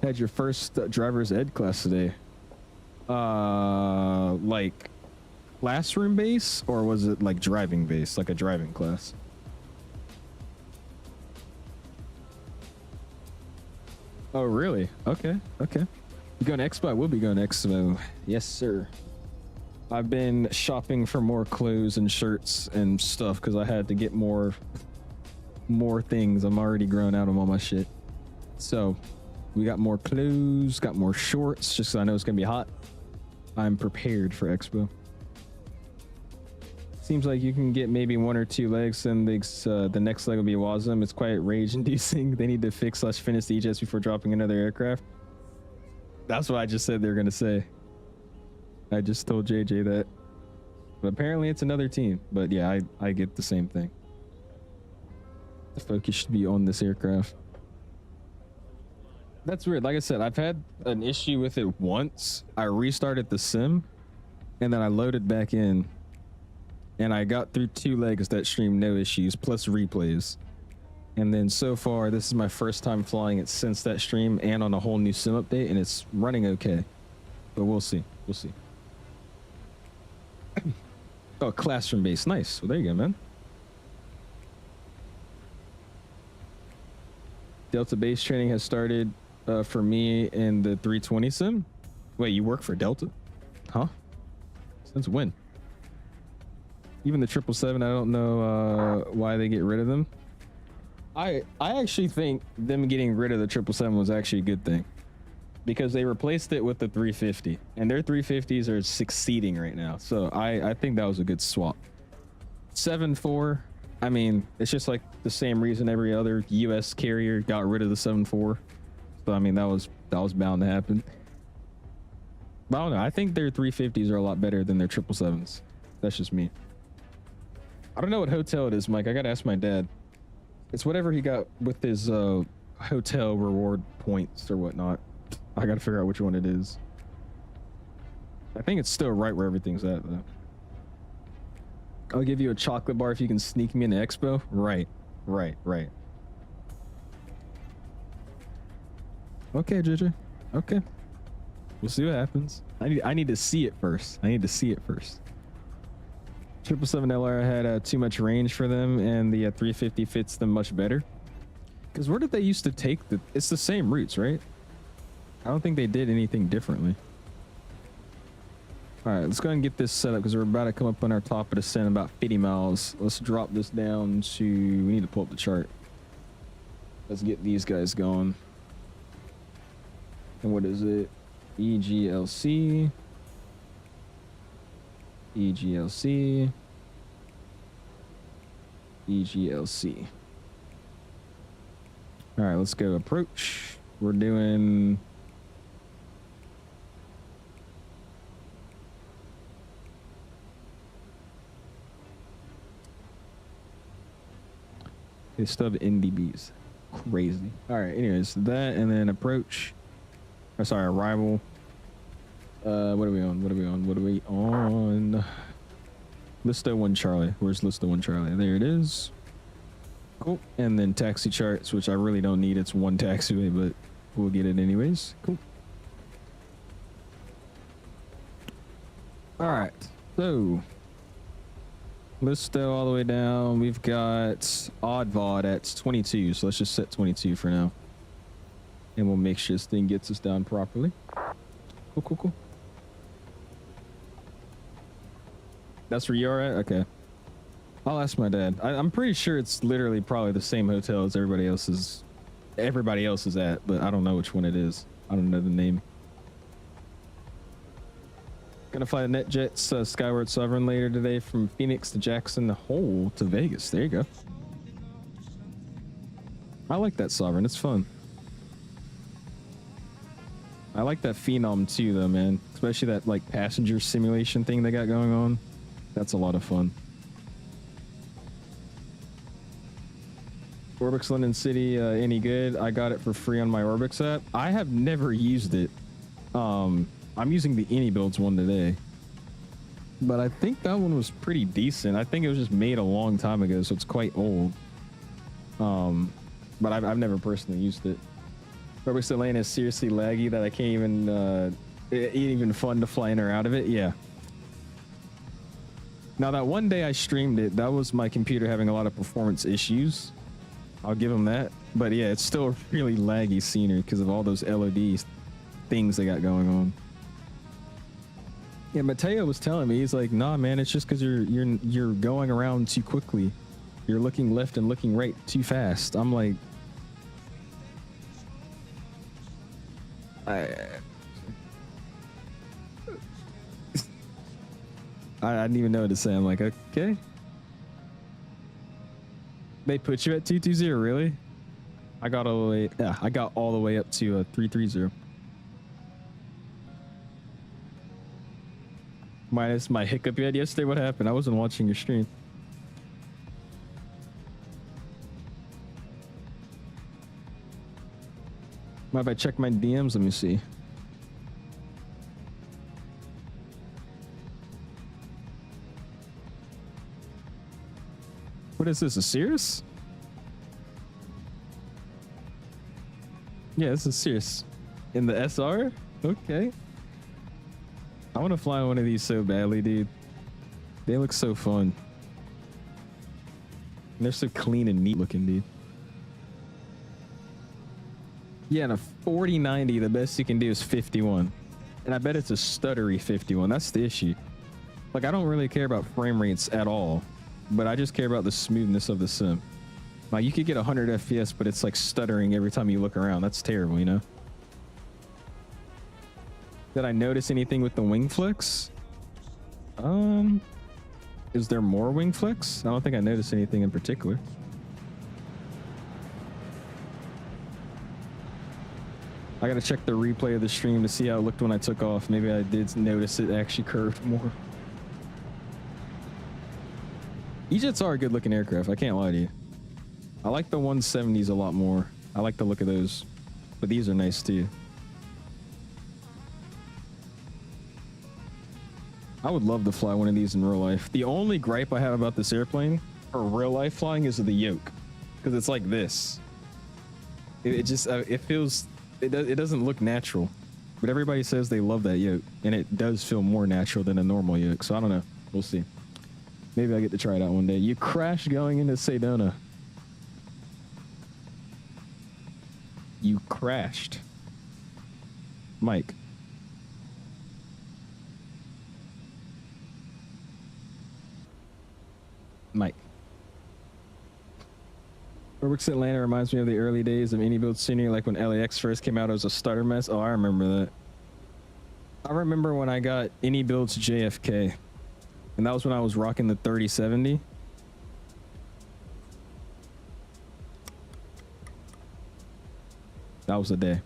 Had your first driver's ed class today. Like classroom base, or was it like driving base, like a driving class? Oh, really? Okay, okay. You going to Expo? I will be going to Expo. Yes, sir. I've been shopping for more clothes and shirts and stuff because I had to get more things. I'm already grown out of all my shit. So we got more clothes, got more shorts, just so I know it's going to be hot. I'm prepared for Expo. Seems like you can get maybe 1 or 2 legs, and the next leg will be WASM. It's quite rage-inducing. They need to fix/finish the EJETS before dropping another aircraft. That's what I just said they're gonna say. I just told JJ that. But apparently it's another team. But yeah, I get the same thing. The focus should be on this aircraft. That's weird. Like I said, I've had an issue with it once. I restarted the sim, and then I loaded back in. And I got through 2 legs that stream, no issues, plus replays. And then so far, this is my first time flying it since that stream and on a whole new sim update, and it's running okay. But we'll see. We'll see. Oh, classroom base. Nice. Well, there you go, man. Delta base training has started for me in the 320 sim. Wait, you work for Delta? Huh? Since when? Even the 777, I don't know why they get rid of them. I actually think them getting rid of the 777 was actually a good thing, because they replaced it with the 350, and their 350s are succeeding right now. So I think that was a good swap. 747, I mean, it's just like the same reason every other US carrier got rid of the 747. So I mean, that was bound to happen. But I don't know. I think their 350s are a lot better than their 777s. That's just me. I don't know what hotel it is, Mike. I gotta ask my dad. It's whatever he got with his hotel reward points or whatnot. I gotta figure out which one it is. I think it's still right where everything's at, though. I'll give you a chocolate bar if you can sneak me into Expo. Right. Okay, JJ. Okay. We'll see what happens. I need to see it first. 777LR had too much range for them, and the 350 fits them much better. Because where did they used to take it's the same routes, right? I don't think they did anything differently. All right, let's go ahead and get this set up because we're about to come up on our top of the descent, about 50 miles. Let's drop this down to, we need to pull up the chart. Let's get these guys going. And what is it? EGLC. EGLC. EGLC. All right, let's go approach. We're doing They still have NDBs. Crazy. All right, anyways, that and then approach. Oh, sorry, arrival. What are we on? What are we on? What are we on? Listo 1 Charlie. Where's Listo 1 Charlie? There it is. Cool. And then taxi charts, which I really don't need. It's one taxiway, but we'll get it anyways. Cool. All right. So Listo all the way down. We've got odd VOD at 22. So let's just set 22 for now. And we'll make sure this thing gets us down properly. Cool, cool, cool. That's where you're at? Okay. I'll ask my dad. I'm pretty sure it's literally probably the same hotel as everybody else is at, but I don't know which one it is. I don't know the name. Gonna fly the NetJets Skyward Sovereign later today from Phoenix to Jackson Hole to Vegas. There you go. I like that Sovereign. It's fun. I like that Phenom too, though, man. Especially that like passenger simulation thing they got going on. That's a lot of fun. Orbix London City, any good? I got it for free on my Orbix app. I have never used it. I'm using the iniBuilds one today, but I think that one was pretty decent. I think it was just made a long time ago, so it's quite old. But I've never personally used it. Orbix Atlanta is seriously laggy that I can't even, it ain't even fun to fly in or out of it. Yeah. Now that one day I streamed it, that was my computer having a lot of performance issues. I'll give them that. But yeah, it's still really laggy scenery because of all those LOD things they got going on. Yeah, Mateo was telling me, he's like, nah, man, it's just because you're going around too quickly. You're looking left and looking right too fast. I'm like, I didn't even know what to say. I'm like, okay. They put you at 220, really? I got all the way. Yeah, I got all the way up to 330. Minus my hiccup you had yesterday. What happened? I wasn't watching your stream. Might I check my DMs? Let me see. What is this? A Cirrus? Yeah, this is Cirrus. In the SR? Okay. I want to fly one of these so badly, dude. They look so fun. And they're so clean and neat looking, dude. Yeah, in a 4090, the best you can do is 51. And I bet it's a stuttery 51. That's the issue. Like, I don't really care about frame rates at all, but I just care about the smoothness of the sim. Like, you could get 100 FPS, but it's like stuttering every time you look around. That's terrible, you know? Did I notice anything with the wing flicks? Is there more wing flicks? I don't think I noticed anything in particular. I gotta check the replay of the stream to see how it looked when I took off. Maybe I did notice it actually curved more. EJETS are a good looking aircraft, I can't lie to you. I like the 170s a lot more. I like the look of those, but these are nice too. I would love to fly one of these in real life. The only gripe I have about this airplane for real life flying is the yoke, because it's like this. It just it feels it doesn't look natural, but everybody says they love that yoke, and it does feel more natural than a normal yoke. So I don't know. We'll see. Maybe I get to try it out one day. You crashed going into Sedona. You crashed, Mike. Mike. Orbix Atlanta reminds me of the early days of iniBuilds scenery, like when LAX first came out, it was a stutter mess. Oh, I remember that. I remember when I got iniBuilds JFK, and that was when I was rocking the 3070. That was the day.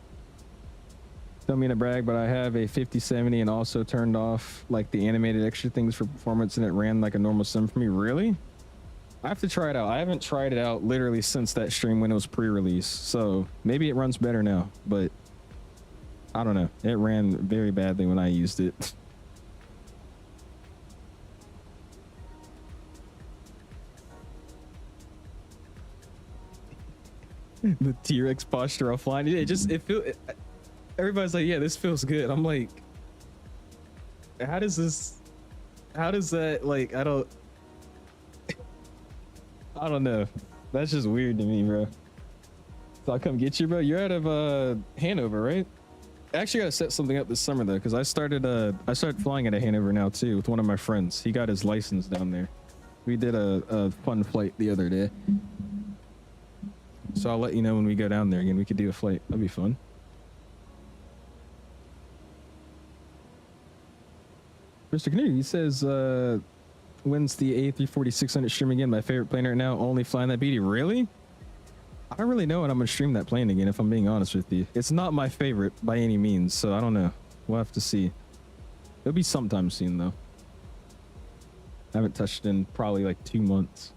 Don't mean to brag, but I have a 5070 and also turned off like the animated extra things for performance, and it ran like a normal sim for me. Really? I have to try it out. I haven't tried it out literally since that stream when it was pre-release. So maybe it runs better now, but I don't know. It ran very badly when I used it. The T-Rex posture offline. Everybody's like, yeah, this feels good. I'm like, how does that, like, I don't know. That's just weird to me, bro. So I'll come get you, bro. You're out of Hanover, right? I actually gotta set something up this summer though, because I started flying out of Hanover now too with one of my friends. He got his license down there. We did a fun flight the other day. So I'll let you know when we go down there again. We could do a flight. That'd be fun. Mr. Canoe, he says, when's the A340-600 stream again? My favorite plane right now, only flying that BD. Really? I don't really know when I'm gonna stream that plane again, if I'm being honest with you. It's not my favorite by any means, so I don't know. We'll have to see. It'll be sometime soon though. I haven't touched it in probably like 2 months.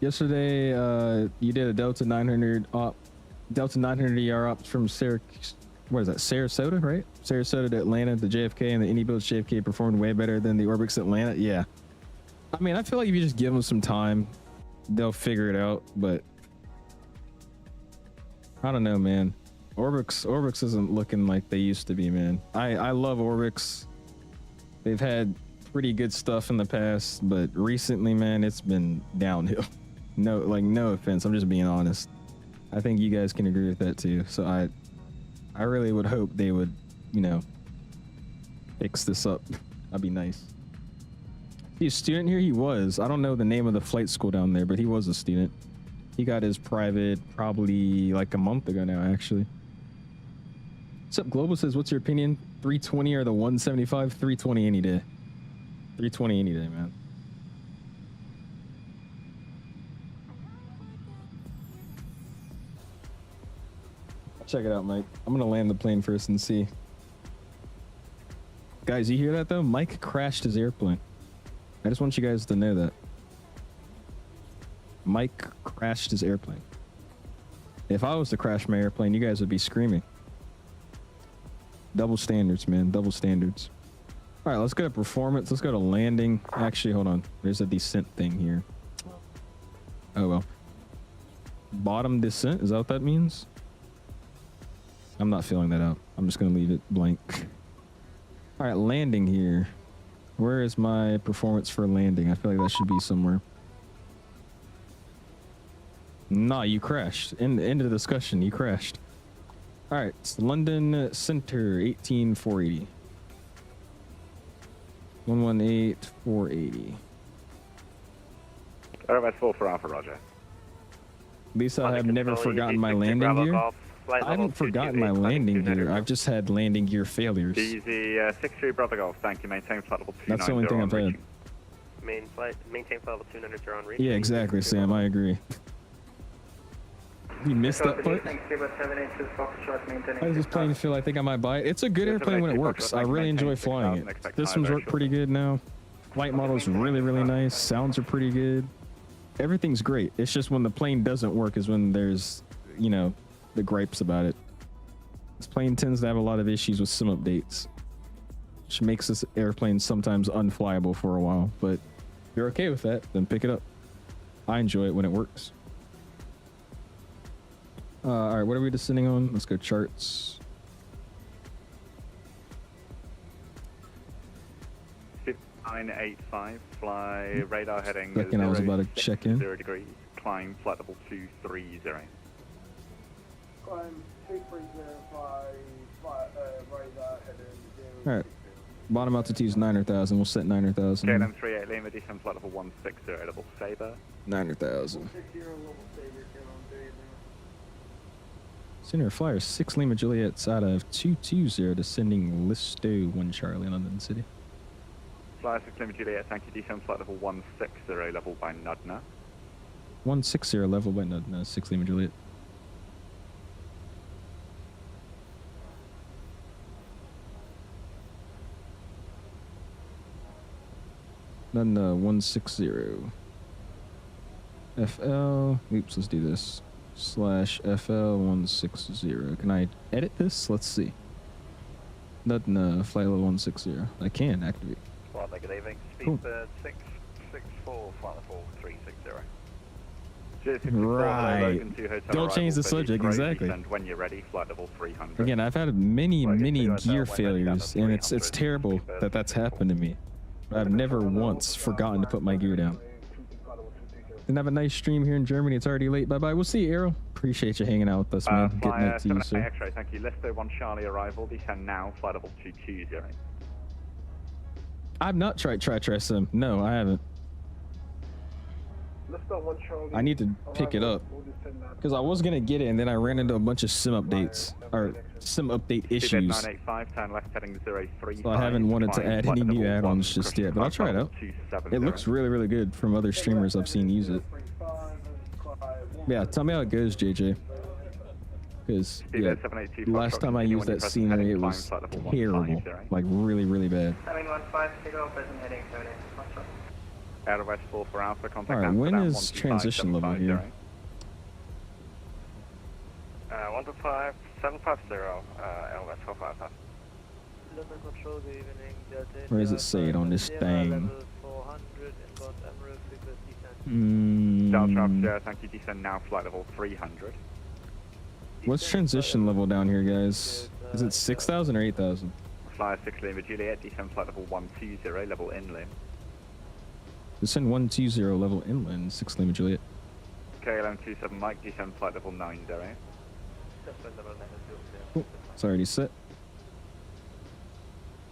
Yesterday, you did a Delta 900 ER ops from Sarasota, right? Sarasota to Atlanta, the JFK, and the iniBuilds JFK performed way better than the Orbix Atlanta. Yeah. I mean, I feel like if you just give them some time, they'll figure it out, but I don't know, man. Orbix isn't looking like they used to be, man. I love Orbix. They've had pretty good stuff in the past, but recently, man, it's been downhill. No offense, I'm just being honest. I think you guys can agree with that too. So I really would hope they would, you know, fix this up. That'd be nice. He's a student here? He was. I don't know the name of the flight school down there, but he was a student. He got his private probably like a month ago now, actually. What's up, Global says, what's your opinion? 320 or the 175? 320 any day. 320 any day, man. Check it out, Mike. I'm gonna land the plane first and see. Guys, you hear that though? Mike crashed his airplane. I just want you guys to know that. Mike crashed his airplane. If I was to crash my airplane, you guys would be screaming. Double standards, man. Double standards. All right, let's go to performance. Let's go to landing. Actually, hold on. There's a descent thing here. Oh, well. Bottom descent? Is that what that means? I'm not filling that out. I'm just going to leave it blank. All right, landing here. Where is my performance for landing? I feel like that should be somewhere. Nah, you crashed. End of the discussion. You crashed. All right, it's London Center, 18480. 118,480. Airways 4 for Alpha, Roger. Lisa, I have never forgotten my landing gear. I haven't forgotten my landing gear. I've just had landing gear failures. Easy, 63 Brother Golf. Thank you. Maintain flight level 290. That's the only thing I've had. Maintain flight level 290 on reach. Yeah, exactly, Sam. I agree. You missed that part? How does this plane feel? I think I might buy it. It's a good airplane when it works. I really enjoy flying it. Systems work pretty good now. Flight model is really, really nice. Sounds are pretty good. Everything's great. It's just when the plane doesn't work is when there's, you know, the gripes about it. This plane tends to have a lot of issues with sim updates, which makes this airplane sometimes unflyable for a while. But if you're okay with that, then pick it up. I enjoy it when it works. All right, what are we descending on? Let's go charts. $985, fly radar heading. Second, I was about to check in. 0 degrees, climb flight level 230. Climb 2305, radar heading 0. All right, bottom altitude is 900,000. We'll set 900,000. KLM 38 Lima, descend flight level 160, level Sabre. 900,000. Senior Flyer 6 Lima Juliet's out of 220, descending Listo 1 Charlie, London City. Flyer 6 Lima Juliet, thank you, descend flight level 160, level by Nudna. 160 level by Nudna, 6 Lima Juliet. Then 160. FL. Oops, let's do this. /FL 160. Can I edit this? Let's see. Nothing. Flight level 160. I can activate. Well, good evening. Cool. Speedbird 664, flight level 360. Right. Don't change the subject, exactly. When you're ready, flight level 300. Again, I've had many gear failures, and it's terrible that that's happened to me. But I've never once forgotten to put my gear down. And have a nice stream here in Germany. It's already late. Bye-bye. We'll see you, Arrow. Appreciate you hanging out with us, man. Getting it to you, sir. X-ray, thank you. Listo 1 Charlie arrival. Descend now. Flight level 220. I've not tried sim. No, I haven't. I need to pick it up because I was gonna get it, and then I ran into a bunch of sim updates or sim update issues. 985, turn left heading 035. So I haven't wanted to add any new add-ons just yet, but I'll try it out. It looks really good from other streamers I've seen use it. Yeah, tell me how it goes, JJ. Because yeah, last time I used that scenery, it was terrible, like really bad. 715, go present heading 78. Airways 4 for Alpha, contact. All right, when is transition level here? 125, 750, Airways 455. Control, good evening. Where does it say it on this thing? Delta, thank you. Descend now. Flight level 300. What's transition level down here, guys? Is it 6,000 or 8,000? Flyer 6 Lima Juliet, descend flight level 120, level inland. Descend 120, level inland, 6 Lima Juliet. KLM 27 Mike, descend flight level 90. Cool. It's already set. Is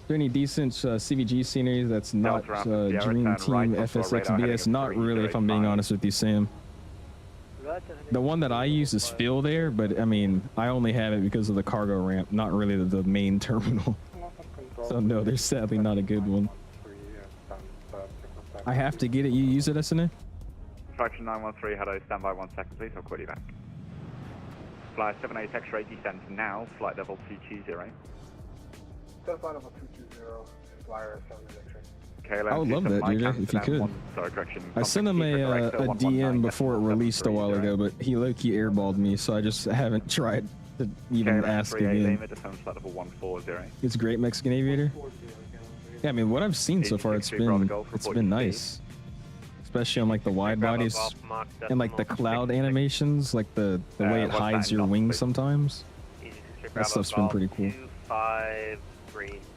there any decent CVG scenery that's not Dream Team FSX BS? Not really, if I'm being honest with you, Sam. The one that I use is Phil there, but I mean, I only have it because of the cargo ramp, not really the main terminal. So no, there's sadly not a good one. I have to get it. You use it, SNA? Fraction 913, hello, stand by 1 second, please. I'll call you back. Flyer 78 X-ray, descend now, flight level 220. Flight level 220, flyer 78 X-ray. I would love that, JJ, if you could. I sent him a DM before it released a while ago, but he low-key airballed me, so I just haven't tried to even ask again. It's a great Mexican aviator. Yeah, I mean, what I've seen so far, it's been nice. Especially on like the wide bodies and like the cloud animations, like the way it hides your wings sometimes. That stuff's been pretty cool.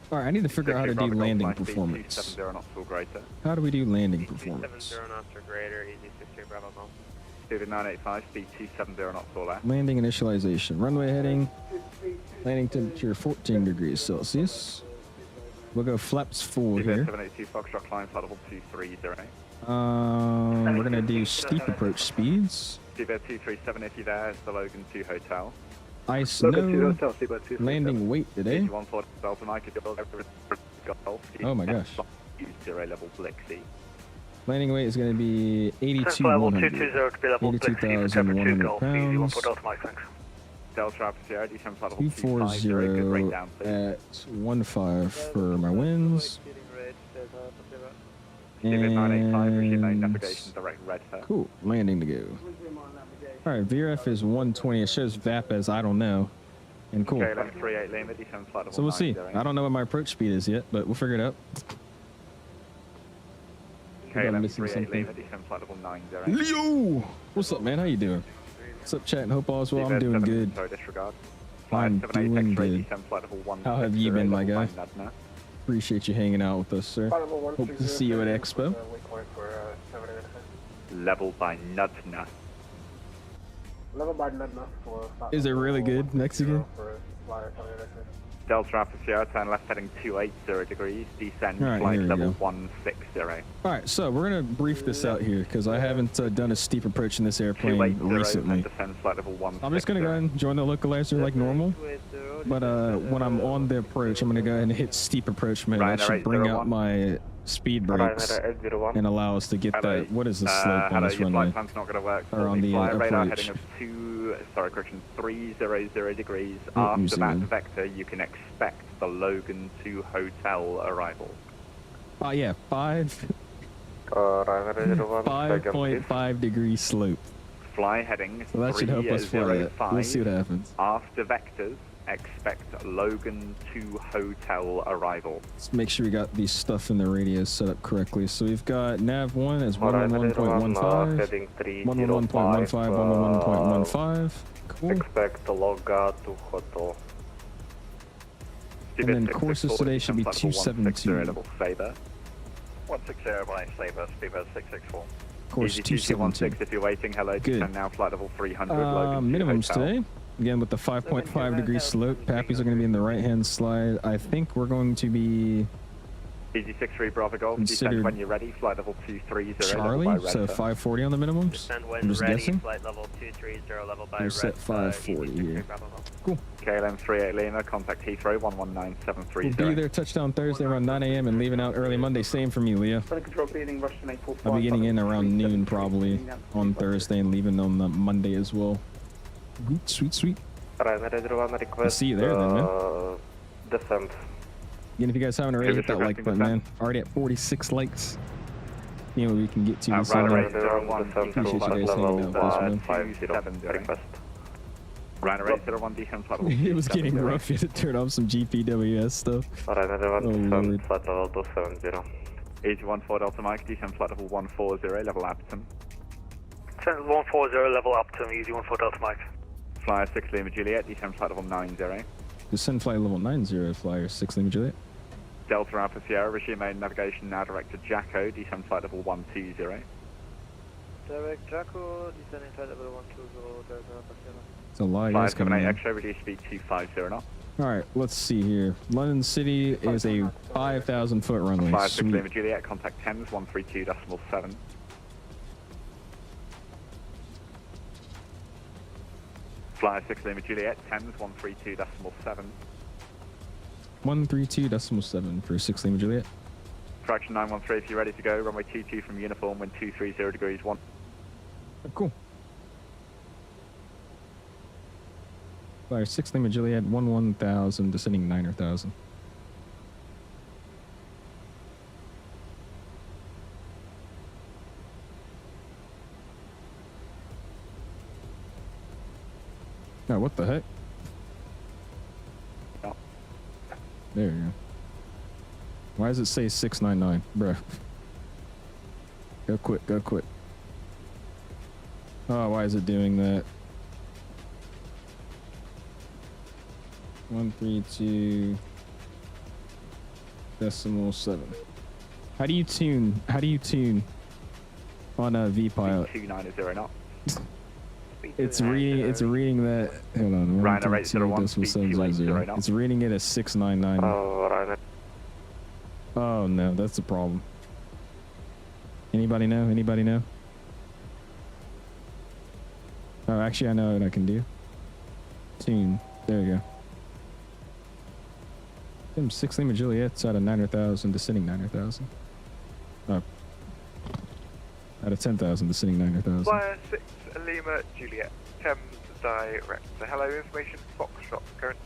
Alright, I need to figure out how to do landing performance. How do we do landing performance? Landing initialization. Runway heading. Landing temperature 14 degrees Celsius. We'll go flaps full here. We're gonna do steep approach speeds. Ice no. Landing weight today. Oh my gosh. Landing weight is going to be 82,100 pounds. 240 at 1.5 for my wins. And cool, landing to go. Alright, VRF is 120. It shows VAP as I don't know. And cool. So we'll see. I don't know what my approach speed is yet, but we'll figure it out. I'm missing something. Leo! What's up, man? How you doing? What's up, chat? Hope all is well. I'm doing good. I'm doing good. How have you been, my guy? Appreciate you hanging out with us, sir. Hope to see you at Expo. Level by Nutna. Is it really good, Mexican? Delta Alpha Sierra, turn left heading 280 degrees, descend flight level 160. Alright, so we're going to brief this out here because I haven't done a steep approach in this airplane recently. I'm just going to go ahead and join the localizer like normal, but when I'm on the approach, I'm going to go ahead and hit steep approach mode. That should bring out my speed brakes and allow us to get that. What is the slope on this runway? Or on the approach? 300 degrees. After that vector, you can expect the Logan 2 hotel arrival. Yeah, 5 5.5 degree slope. Fly heading So that should help us fly it. 305. We'll see what happens. After vectors, expect Logan 2 hotel arrival. Let's make sure we got the stuff in the radios set up correctly. So we've got nav 1 as 111.15, 111.15, 111.15. Cool. Expect Loga to hotel. And then courses today should be 272. Level Sabre. 160 by Sabre, speedbird 664. Course Easy 272. 216 if you're waiting. Hello, Good. descend now, flight level 300. Logan 2 Minimums hotel. today. Again, with the 5.5 degree slope, Pappies are going to be in the right-hand slide. I think we're going to be Easy 63 Bravo Golf. Considered Descend when you're ready. Flight level 230. Charlie, level by so Red 540 on the minimums. Descend I'm when just ready, guessing. flight level 230, level by We're red. set 540 here. Cool. KLM 38 Lima, contact Heathrow 119730. We'll be there touchdown Thursday around 9 a.m. and leaving out early Monday. Same for me, Leah. I'll be getting in around noon probably on Thursday and leaving on the Monday as well. Sweet, sweet, sweet. I'll see you there then, man. Descent. Again, if you guys haven't already, hit that like button, man. Already at 46 likes. You know, we can get to this summer. Appreciate you guys hanging out with us, man. 570 request. Ryanair 801 descend flight level It was getting rough. You had to turn off some GPWS stuff. Ryanair 1 Lord. descent, flight level 270. Easy 14 Delta Mike, descend flight level 140, level Appleton. Descend 140, level Upton, easy 14 Delta Mike. Flyer 6 Lima Juliet, descend flight level 90. Descend flight level 90, flyer 6 Lima Juliet. Delta Alpha Sierra, resume main navigation now direct to Jacko, descend flight level 120. Direct Jacko, descending flight level 120, Delta Alpha Sierra. It's a lot of Flyer guys coming 78 in. X-ray, reduce speed 250 knots. Alright, let's see here. London City is a 5,000 foot runway. Flyer 6 Sweet. Lima Juliet, contact 10s 132.7. Flyer 6 Lima Juliet, 10s 132.7. 132.7 for 6 Lima Juliet. Fraction 913 if you're ready to go. Runway 22 from uniform, wind 230 degrees 1. Oh, cool. Flyer 6 Lima Juliet, 11,000, descending 9,000. Oh, what the heck? Oh. There you go. Why does it say 699? Bruh. Go quick, go quick. Oh, why is it doing that? 132.7. How do you tune on a VPilot? 290 knots. It's reading that. Hold on. Ryanair 801, speed 280 knots. It's reading it as 699. Ryanair. Oh no, that's a problem. Anybody know? Anybody know? Oh, actually, I know what I can do. Tune. There you go. Them 6 Lima Juliet's out of 9,000, descending 9,000. Oh. Out of 10,000, descending 9,000. Flyer 6 Lima Juliet, Thames direct. Hello, information Foxtrot current.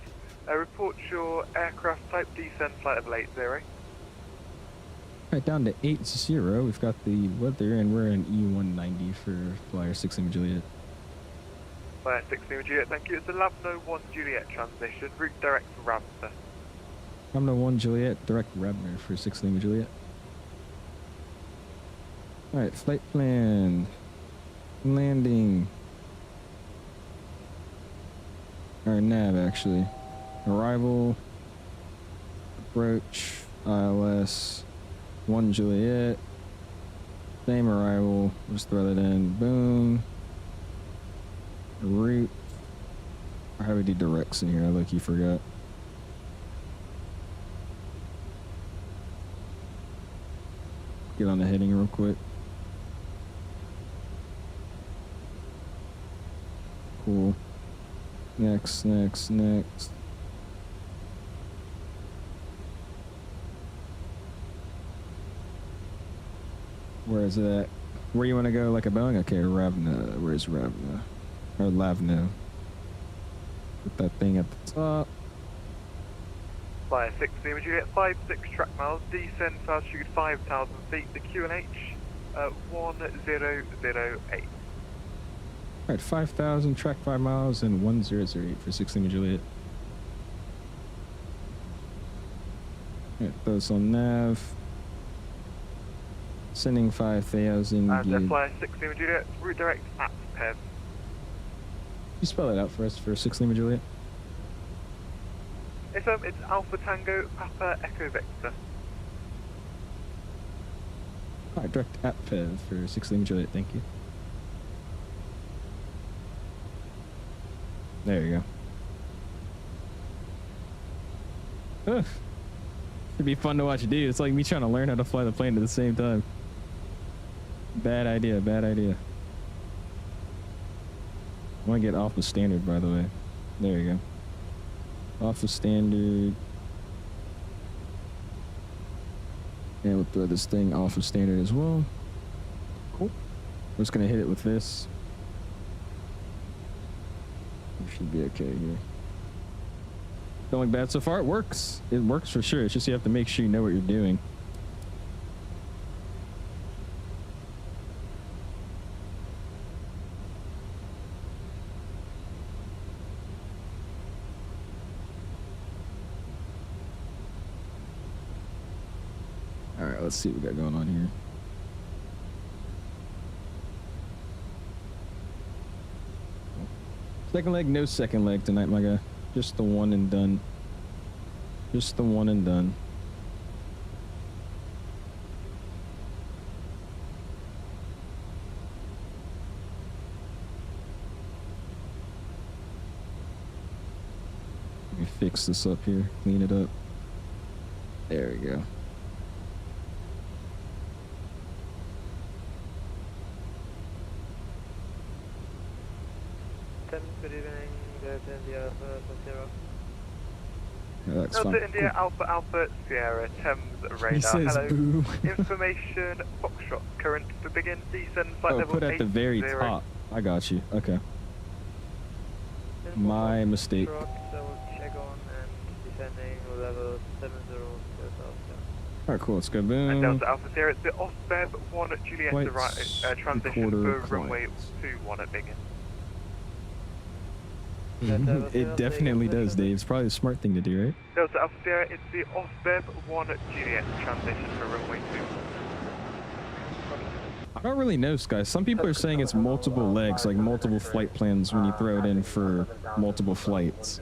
Report your aircraft type, descend flight level 80. Right, down to 80. We've got the weather, and we're in E190 for Flyer 6 Lima Juliet. Flyer 6 Lima Juliet, thank you. It's a Lavno 1 Juliet transition, route direct for Ravensthurst. Lambda 1 Juliet, direct Rabner for 6 Lima Juliet. Alright, flight plan. Landing. Or nav, actually. Arrival. Approach. ILS. 1 Juliet. Same arrival. Just throw that in. Boom. Route. Or how do we do directs in here? I like you forgot. Get on the heading real quick. Cool. Next. Where is it at? Where you want to go, like a Boeing? Okay, Ravna. Where's Ravna? Or Lavna. Put that thing at the top. Flyer 6 Lima Juliet, 56 track miles, descend altitude 5,000 feet, the Q&H, 1008. All right, 5,000, track 5 miles, and 1008 for 6 Lima Juliet. All right, those on nav. Sending 5,000. And fly 6 Lima Juliet, route direct at PEV. You spell that out for us for 6 Lima Juliet. It's Alpha Tango Papa Echo Vector. All right, direct at PEV for 6 Lima Juliet, thank you. There you go. Ugh. It'd be fun to watch, dude. It's like me trying to learn how to fly the plane at the same time. Bad idea, bad idea. I want to get off the standard, by the way. There you go. Off the standard. And we'll throw this thing off of standard as well. Cool. We're just going to hit it with this. We should be okay here. Going bad so far? It works. It works for sure. It's just you have to make sure you know what you're doing. All right, let's see what we got going on here. Second leg, no second leg tonight, my guy. Just the one and done. Just the one and done. Let me fix this up here, clean it up. There we go. Good evening, Delta India Alpha 0. Yeah, that's Delta fine. India Alpha Alpha Sierra Thames radar. He says Hello. boo. Information Foxtrot. Current to begin descent flight Oh, level put at the very 80. top. I got you. Okay. My mistake. Truck, I will check on and descending level 70 All right, cool. Let's go. Boom. And Delta Alpha Sierra, it's the off Bev 1 Juliet Flight to right, transition recorder for runway clients. 21 at begin. It definitely does, Dave. It's probably a smart thing to do, right? Delta Alpha Sierra, it's the off Bev 1 Juliet transition for runway 2. I don't really know, Sky. Some people are saying it's multiple legs, like multiple flight plans when you throw it in for multiple flights.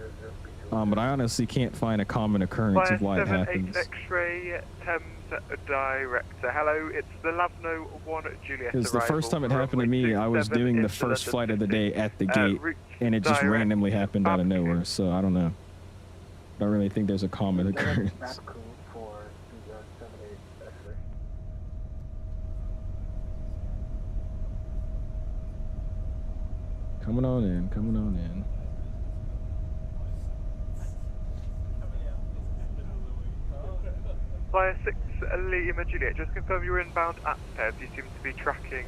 But I honestly can't find a common occurrence of why it happens. X-ray Thames Director. Hello, it's the Lavno 1 Juliet. Because the first time it happened to me, I was doing the first flight of the day at the gate, and it just randomly happened out of nowhere, so I don't know. I don't really think there's a common occurrence. Coming on in, coming on in. Flyer 6 Lima Juliet, just confirm you're inbound at PEV. You seem to be tracking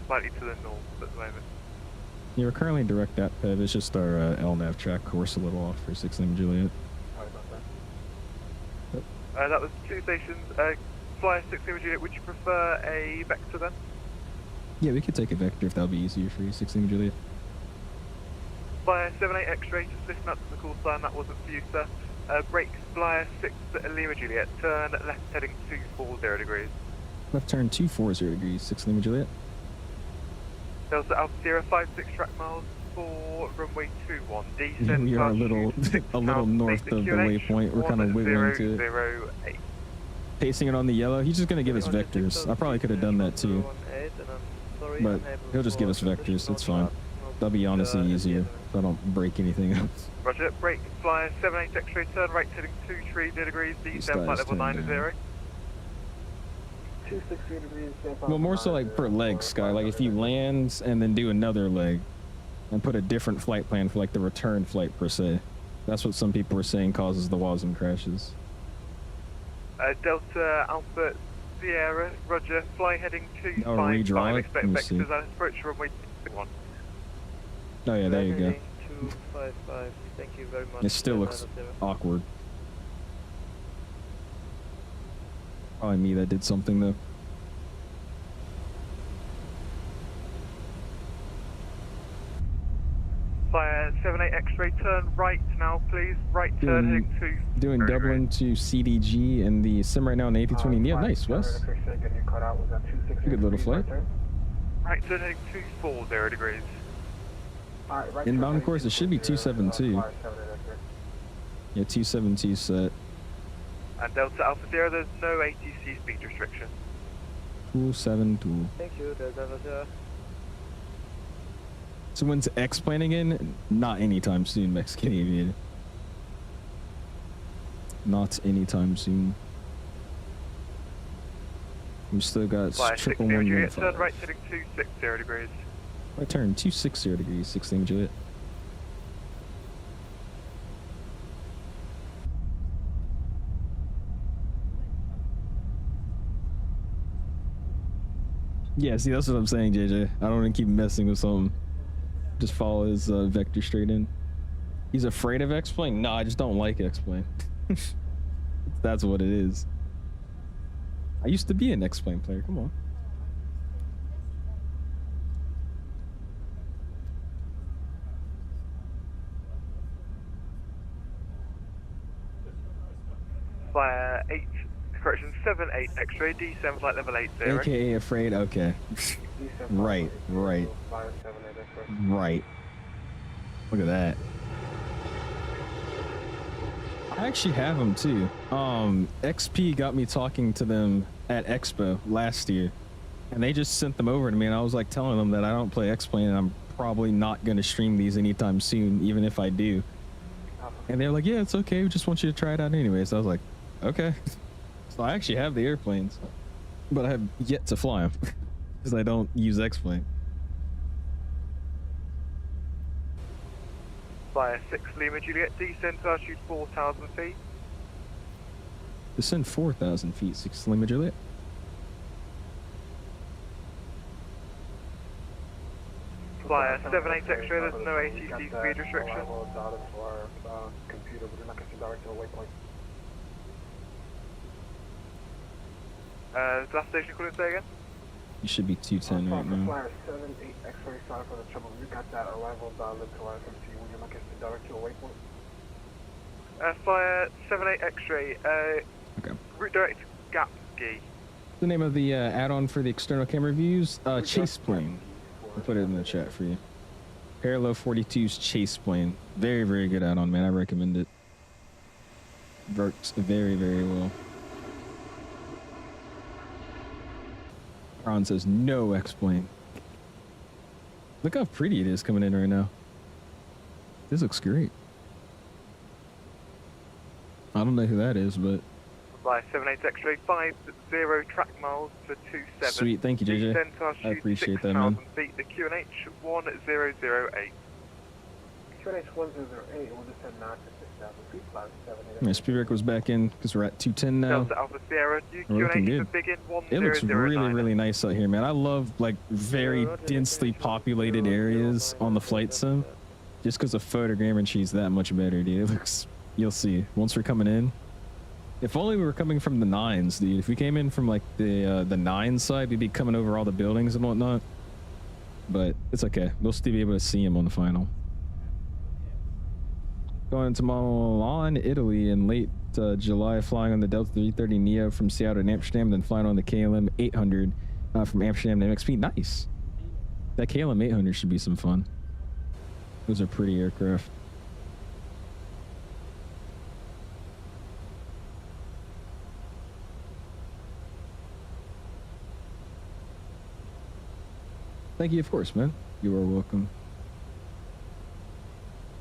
slightly to the north at the moment. You're currently direct at PEV. It's just our LNAV track course a little off for 6 Lima Juliet. That was 2 stations. Flyer 6 Lima Juliet, would you prefer a vector then? Yeah, we could take a vector if that would be easier for you, 6 Lima Juliet. Flyer 78 X-ray, just listen up to the call sign, that wasn't for you, sir. Brakes, Flyer 6 Lima Juliet, turn left heading 240 degrees. Left turn 240 degrees, 6 Lima Juliet. Delta Alpha Sierra 56 track miles for runway 21. Yeah, Descent we are a little north of the waypoint. We're kind of wiggling to it. 1008. Pacing it on the yellow. He's just going to give us vectors. I probably could have done that too. But he'll just give us vectors. It's fine. That'll be honestly easier. So I don't break anything else. Roger, brake, Flyer 78 X-ray, turn right heading 230 degrees, descent flight level 90. 260 degrees. Well, more so like per leg, Sky. Like if you land and then do another leg and put a different flight plan for like the return flight per se. That's what some people were saying causes the 𝐂𝐨𝐬𝐻𝐿 crashes. Delta Alpha Sierra, Roger, fly heading 255, redraw it? expect Let me see. vectors and approach runway 21. Oh yeah, there you go. 255. Thank you very much. It still looks awkward. Probably me that did something though. X-ray, turn right now, please. Right turn, heading to... Doing Dublin to CDG and the sim right now in the 8020 Neo. Nice, Wes. Good little flight. Right turn, heading 240 degrees. Inbound course, it should be 272. Yeah, 272 set. And Delta Alpha Sierra, there's no ATC speed restriction. 272. Thank you, Delta Alpha Sierra. So when's X-plane again? Not anytime soon, Mexican Aviator. Not anytime soon. We still got triple one unit. Turn right heading 260 degrees. I turn 260 degrees, 16 Juliet. Yeah, see, that's what I'm saying, JJ. I don't want to keep messing with something. Just follow his vector straight in. He's afraid of X-plane? No, I just don't like X-plane. That's what it is. I used to be an X-plane player. Come on. Fire 8, correction 78 X-ray, descend flight level 80. AKA afraid, okay. Right. Right. Look at that. I actually have them too. XP got me talking to them at Expo last year, and they just sent them over to me, and I was like telling them that I don't play X-Plane and I'm probably not going to stream these anytime soon, even if I do. And they're like, yeah, it's okay, we just want you to try it out anyway. So I was like, okay. So I actually have the airplanes, but I have yet to fly them because I don't use X-Plane. Fire 6 Lima Juliet, descend to altitude 4,000 feet. Descend 4,000 feet, 6 Lima Juliet. Flyer 78 X-ray, there's no ATC speed restriction. Last station calling, say again? You should be 210 right now. Flyer 78 X-ray, sorry for the trouble. You got that arrival dialed to our FMC. Would you like us to direct to a waypoint? Flyer 78 X-ray, Okay. route direct 𝐓𝐸. The name of the add-on for the external camera views, chase plane. I'll put it in the chat for you. Parallel 42's chase plane. Very, very good add-on, man. I recommend it. Works very, very well. Ron says no X-plane. Look how pretty it is coming in right now. This looks great. I don't know who that is, but... By 78 X-ray, 50 track miles for 27. Sweet, thank you, JJ. I appreciate that, man. Feet, the QNH 1008. QNH 1008 will descend 9 to 6,000 feet, flight 78. My speed record was back in because we're at 210 now. Delta Alpha Sierra, We're looking good. It looks really, 1009. really nice out here, man. I love like very densely populated areas on the flight sim. Just because the photogrammetry is that much better, dude. It looks, you'll see once we're coming in. If only we were coming from the 9s, dude. If we came in from like the 9 side, we'd be coming over all the buildings and whatnot. But it's okay. We'll still be able to see him on the final. Going to Milan, Italy in late July, flying on the Delta 330 Neo from Seattle to Amsterdam, then flying on the KLM 800 from Amsterdam to MXP. Nice. That KLM 800 should be some fun. Those are pretty aircraft. Thank you, of course, man. You are welcome.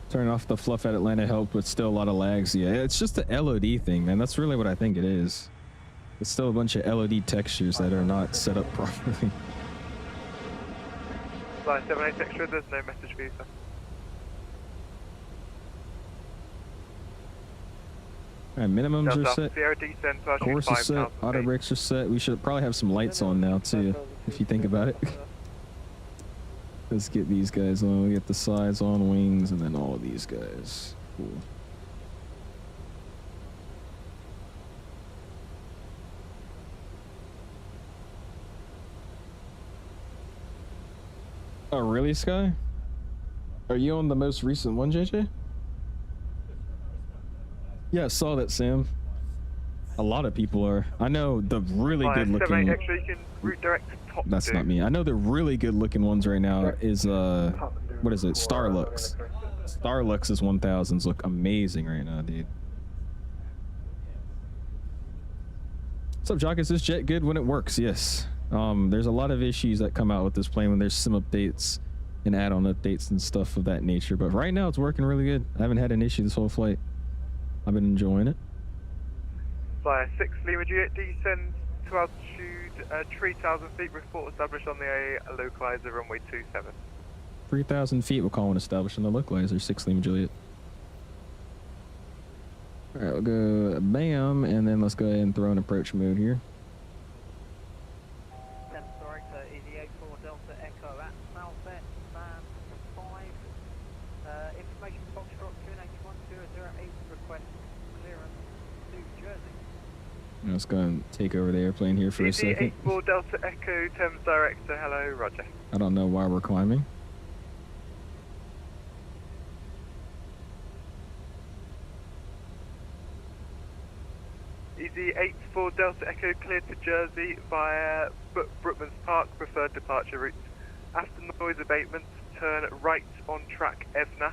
Turning off the fluff at Atlanta helped, but still a lot of lags. Yeah, it's just the LOD thing, man. That's really what I think it is. It's still a bunch of LOD textures that are not set up properly. Flight 78 Extra, there's no message for you, sir. Alright, minimums are set. Sierra descent to Course is set. Auto brakes are set. We should probably have some lights on now, too, if you think about it. Let's get these guys on. We get the sides on, wings, and then all of these guys. Cool. Oh, really, Sky? Are you on the most recent one, JJ? Yeah, I saw that, Sam. A lot of people are. I know the really Fly good 78 looking. X-ray, you can route direct to top That's 2. not me. I know the really good looking ones right now is what is it? Starlux. Starlux's 1000s look amazing right now, dude. What's up, Jock? Is this jet good when it works? Yes. There's a lot of issues that come out with this plane when there's sim updates and add-on updates and stuff of that nature. But right now it's working really good. I haven't had an issue this whole flight. I've been enjoying it. Fly 6 Lima Juliet, descend to altitude 3,000 feet, report established on the localizer runway 27. 3,000 feet, we'll call one established on the localizer, 6 Lima Juliet. All right, we'll go bam, and then let's go ahead and throw in approach mode here. Director, EZA4 Delta Echo at Southwest, Band 5. Information Foxtrot 281-008, request clearance to Jersey. Let's go and take over the airplane here for a second. EZ84 Delta Echo, Thames Director, hello, roger. I don't know why we're climbing. EZ84 Delta Echo, cleared to Jersey via Brookman's Park, preferred departure route. After noise abatement, turn right on track EVNAS,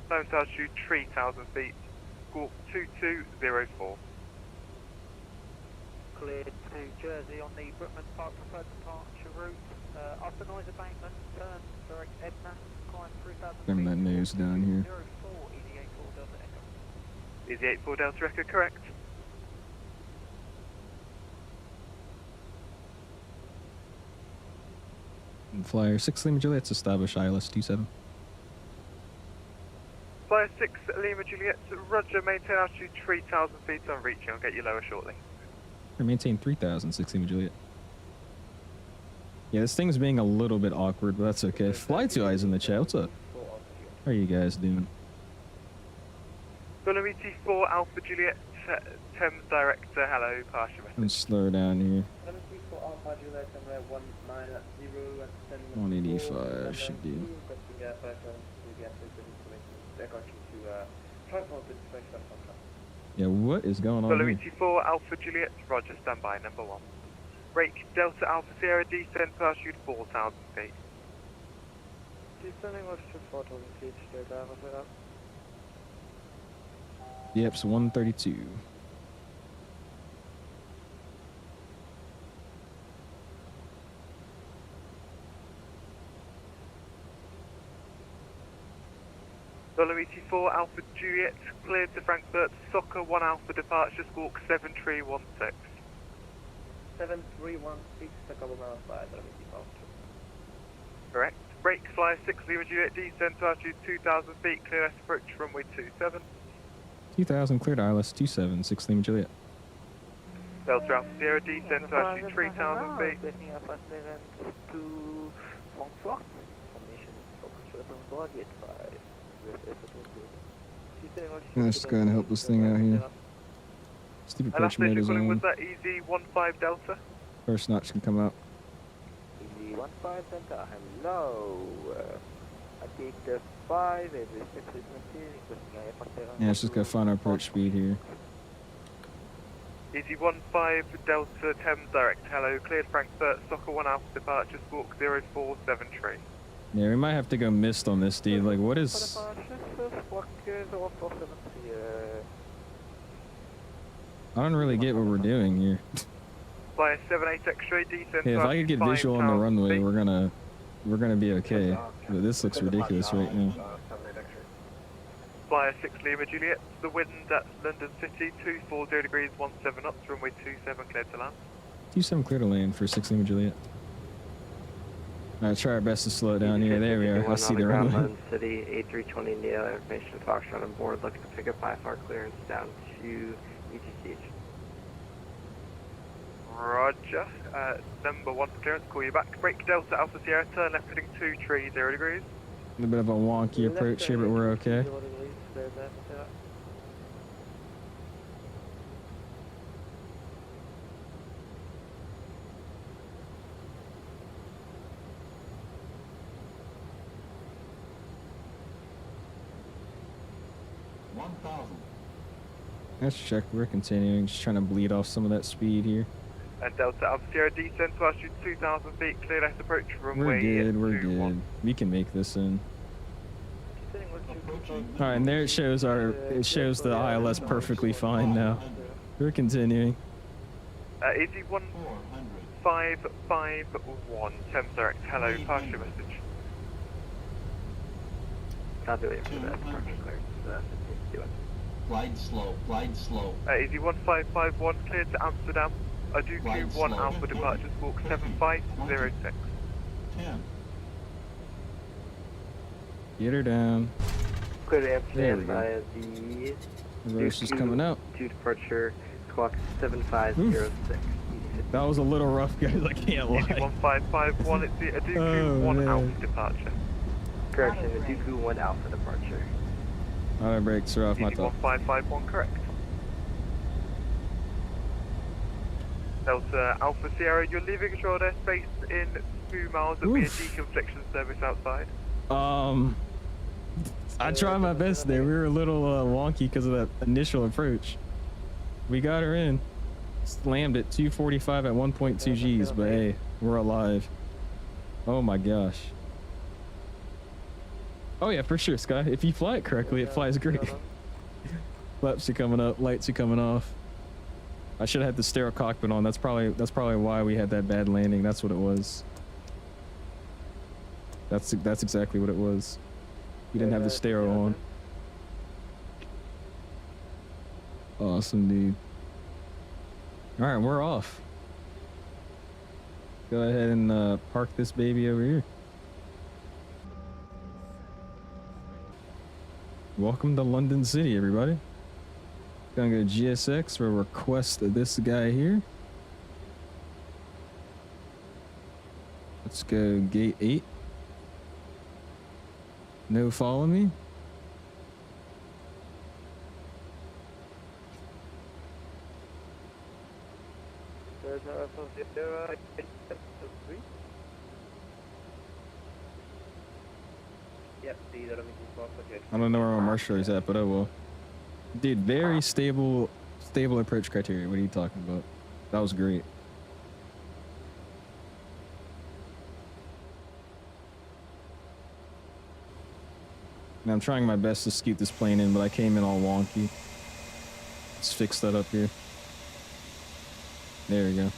climb to altitude 3,000 feet, squawk 2204. Cleared to Jersey on the Brookman Park preferred departure route. After noise abatement, turn direct EVNAS, climb 3,000 feet. Bring that news down here. 04 EZ84 Delta Echo. EZ84 Delta Echo, correct. And Flyer 6 Lima Juliet's established ILS 27. Flyer 6 Lima Juliet, roger, maintain altitude 3,000 feet on reaching, I'll get you lower shortly. Or maintain 3,000, 6 Lima Juliet. Yeah, this thing's being a little bit awkward, but that's okay. 𝐓𝐿CY in the chat, what's up? How are you guys doing? Dublin 4 Alpha Juliet, Thames Director, hello, partial message. Let's slow down here. 185 should be. Yeah, what is going on Dublin here? 4 Alpha Juliet, roger, standby, number 1. Rake Delta Alpha Sierra, descend to altitude 4,000 feet. Descending altitude 4,000 feet, straight down, what's up? Yep, it's 132. Dublin 4 Alpha Juliet, cleared to Frankfurt, Soccer 1 Alpha departure, squawk 7316. 7316, a couple miles by Dublin 4. Correct. Break Flyer 6 Lima Juliet, descend to altitude 2,000 feet, clear S approach runway 27. 2,000 cleared ILS 27, 6 Lima Juliet. Delta Alpha Sierra, descend to altitude 3,000 feet. Taking up a to Frankfurt. Formation focus on target 5. Let's go and help this thing out here. Stupid And last approach mode station is calling was on. that EZ15 Delta? First notch can come out. EZ15 Delta, hello. I take the 5, Yeah, let's just go find our approach speed here. EZ15 Delta Thames Direct, hello, cleared Frankfurt, Soccer 1 Alpha departure, squawk 0473. Yeah, we might have to go missed on this, dude. Like, what is... I don't really get what we're doing here. Flyer 78 X-ray, descend Yeah, if I could get visual on the runway, we're gonna be okay. But this looks ridiculous right now. Flyer 6 Lima Juliet, the wind at London City, 240 degrees 17 knots, runway 27, cleared to land. 27 clear to land for 6 Lima Juliet. Alright, try our best to slow it down here. There we are. I see the runway. London City, A320 Neo, information Foxtrot on board, looking to pick up IFR clearance down to ETCH. Roger. Number 1 for clearance, call you back. Break Delta Alpha Sierra, turn left heading 230 degrees. A bit of a wonky approach here, but we're okay. Let's check. We're continuing. Just trying to bleed off some of that speed here. And Delta Alpha Sierra descent to altitude 2,000 feet, clear left approach runway. We're good. We're 21. good. We can make this in. All right, and there it shows the ILS perfectly fine now. We're continuing. Easy 1551, Thames Direct, hello, pass your message. Copy, wait for that departure clearance. Glide slow, glide slow. Easy 1551, clear to Amsterdam. Aduku 1 Alpha departures, walk 7506. 10. Get her down. Clear to There Amsterdam we go. via the Reverse is coming out. 2 departure, clock 7506. That was a little rough, guys. I can't Easy lie. 1551, it's the Aduku Oh, 1 man. Alpha departure. Correction, the Dooku 1 Alpha departure. Auto brakes are off my Easy top. 1551, correct. Delta Alpha Sierra, you're leaving controlled airspace in 2 miles. There'll be a deconfliction service outside. I tried my best there. We were a little wonky because of that initial approach. We got her in. Slammed it 245 at 1.2 Gs, but hey, we're alive. Oh my gosh. Oh yeah, for sure, Sky. If you fly it correctly, it flies great. Flaps are coming up, lights are coming off. I should have had the stereo cockpit on. That's probably why we had that bad landing. That's what it was. That's exactly what it was. We didn't have the stereo on. Awesome, dude. All right, we're off. Go ahead and park this baby over here. Welcome to London City, everybody. Gonna go to GSX. We'll request this guy here. Let's go gate 8. No follow me. I don't know where my marshal is at, but I will. Dude, very stable approach criteria. What are you talking about? That was great. Now I'm trying my best to scoot this plane in, but I came in all wonky. Let's fix that up here. There we go.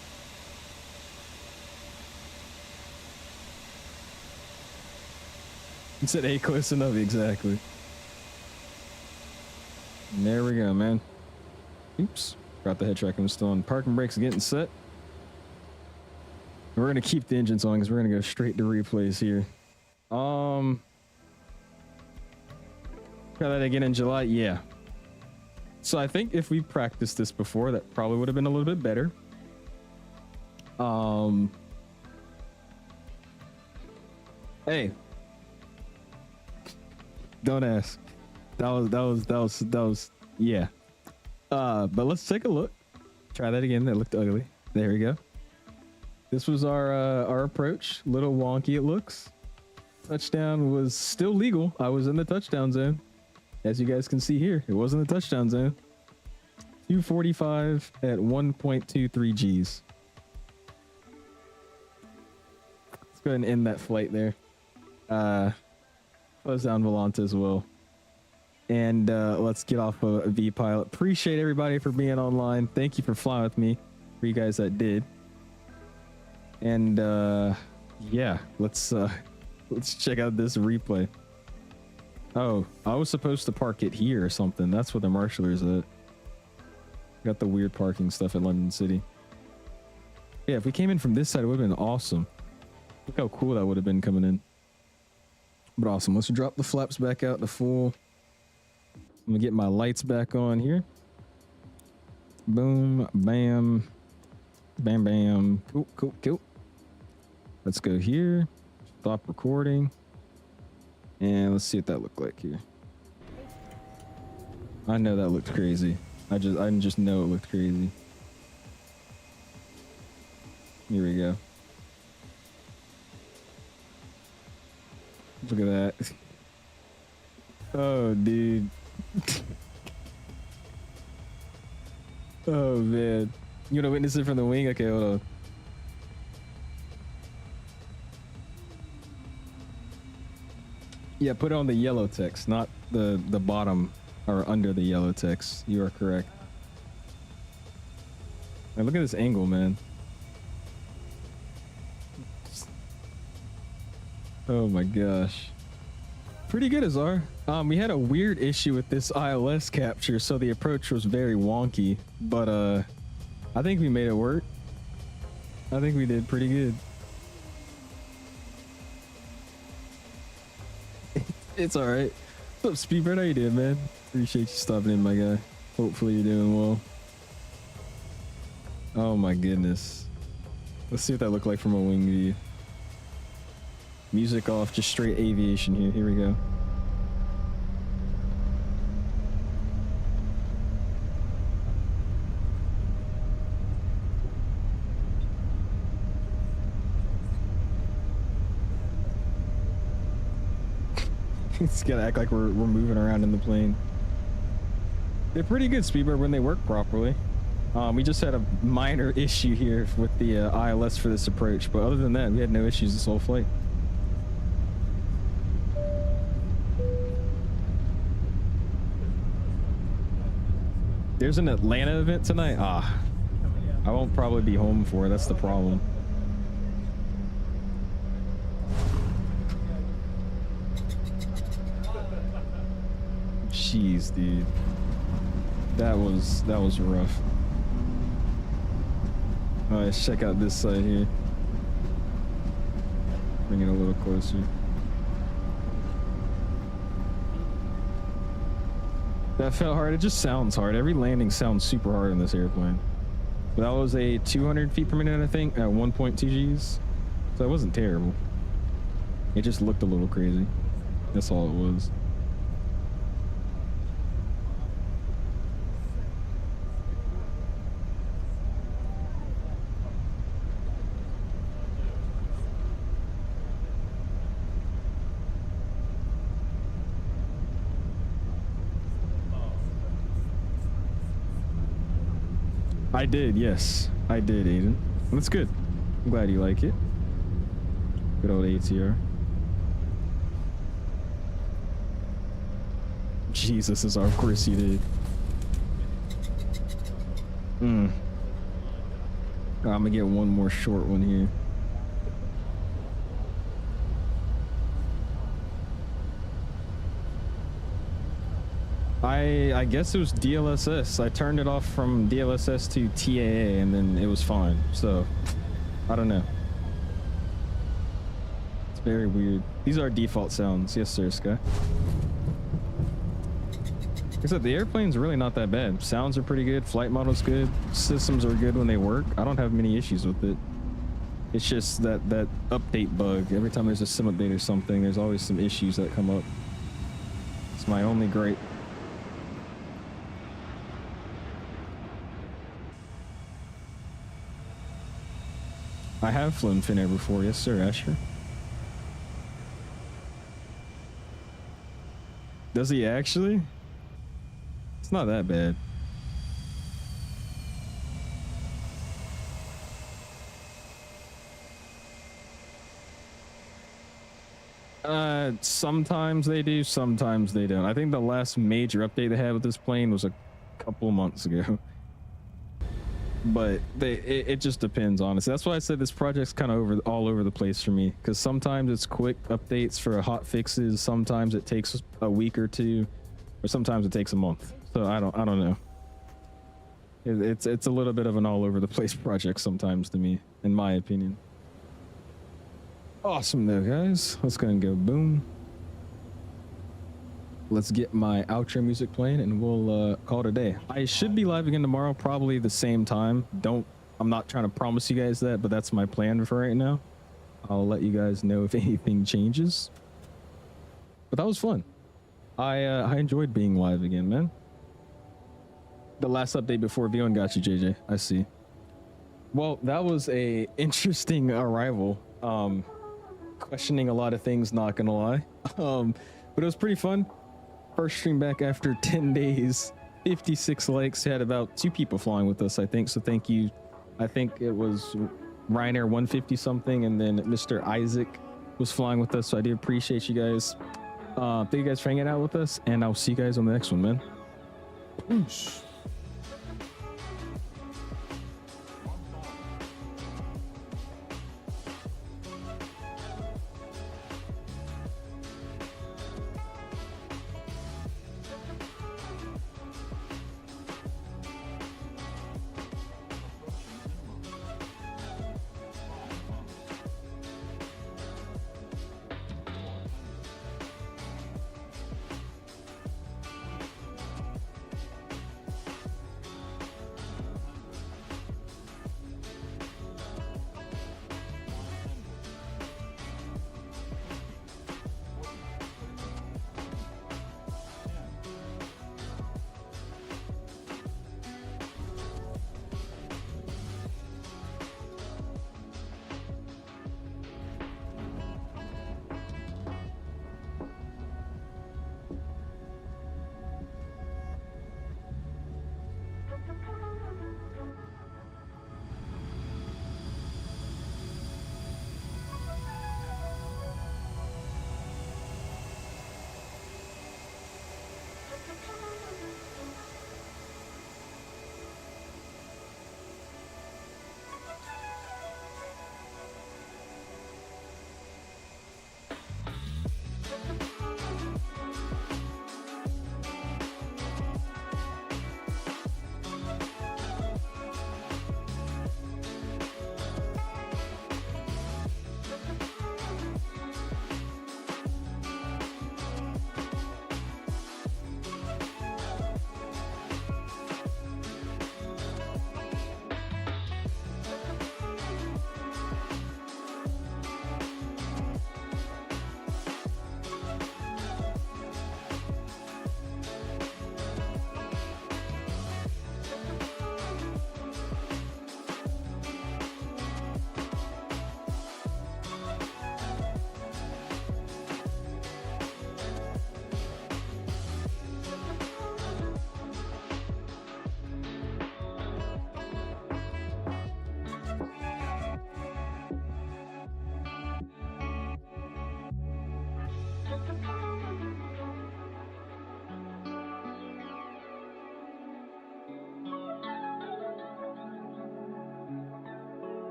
It said A close enough, exactly. And there we go, man. Oops. Got the head track. I'm still on. Parking brakes getting set. We're gonna keep the engines on because we're gonna go straight to replays here. Try that again in July. Yeah. So I think if we practiced this before, that probably would have been a little bit better. Hey. Don't ask. That was yeah. But let's take a look. Try that again. That looked ugly. There we go. This was our approach. Little wonky it looks. Touchdown was still legal. I was in the touchdown zone. As you guys can see here, it was in the touchdown zone. 245 at 1.23 Gs. Let's go ahead and end that flight there. Close down Volante as well. And let's get off of a V pilot. Appreciate everybody for being online. Thank you for flying with me. For you guys that did. And yeah, let's check out this replay. Oh, I was supposed to park it here or something. That's where the marshal is at. Got the weird parking stuff in London City. Yeah, if we came in from this side, it would have been awesome. Look how cool that would have been coming in. But awesome. Let's drop the flaps back out to full. I'm gonna get my lights back on here. Boom, bam, bam, bam. Cool, cool, cool. Let's go here. Stop recording. And let's see what that looked like here. I know that looked crazy. I just know it looked crazy. Here we go. Look at that. Oh, dude. Oh man, you want to witness it from the wing? Okay, hold on. Yeah, put it on the yellow text, not the bottom or under the yellow text. You are correct. Now look at this angle, man. Oh my gosh. Pretty good, Azar. We had a weird issue with this ILS capture, so the approach was very wonky, but I think we made it work. I think we did pretty good. It's all right. What's up, Speedbird? How you doing, man? Appreciate you stopping in, my guy. Hopefully you're doing well. Oh my goodness. Let's see what that looked like from a wing view. Music off, just straight aviation here. Here we go. It's gotta act like we're moving around in the plane. They're pretty good, Speedbird, when they work properly. We just had a minor issue here with the ILS for this approach, but other than that, we had no issues this whole flight. There's an Atlanta event tonight? Ah, I won't probably be home for it. That's the problem. Jeez, dude. That was rough. All right, let's check out this side here. Bring it a little closer. That felt hard. It just sounds hard. Every landing sounds super hard in this airplane. But that was a 200 feet per minute, I think, at 1.2 Gs. So it wasn't terrible. It just looked a little crazy. That's all it was. I did, yes. I did, Aiden. That's good. I'm glad you like it. Good old ATR. Jesus, is of course you did. I'm gonna get one more short one here. I guess it was DLSS. I turned it off from DLSS to TAA and then it was fine. So, I don't know. It's very weird. These are default sounds. Yes, sir, Sky. Except the airplane's really not that bad. Sounds are pretty good. Flight model's good. Systems are good when they work. I don't have many issues with it. It's just that update bug. Every time there's a sim update or something, there's always some issues that come up. It's my only gripe. I have flown Finnair before, yes sir, Asher. Does he actually? It's not that bad. Sometimes they do, sometimes they don't. I think the last major update they had with this plane was a couple months ago. But it just depends, honestly. That's why I said this project's kind of all over the place for me, because sometimes it's quick updates for hot fixes, sometimes it takes a week or two, or sometimes it takes a month. So I don't know. It's a little bit of an all over the place project sometimes to me, in my opinion. Awesome though, guys. Let's go and go boom. Let's get my outro music playing and we'll call it a day. I should be live again tomorrow, probably the same time. I'm not trying to promise you guys that, but that's my plan for right now. I'll let you guys know if anything changes. But that was fun. I enjoyed being live again, man. The last update before V1 got you, JJ. I see. Well, that was a interesting arrival. Questioning a lot of things, not gonna lie. But it was pretty fun. First stream back after 10 days. 56 likes. Had about 2 people flying with us, I think. So thank you. I think it was Ryanair 150 something, and then Mr. Isaac was flying with us. So I do appreciate you guys. Thank you guys for hanging out with us, and I'll see you guys on the next one, man. Peace.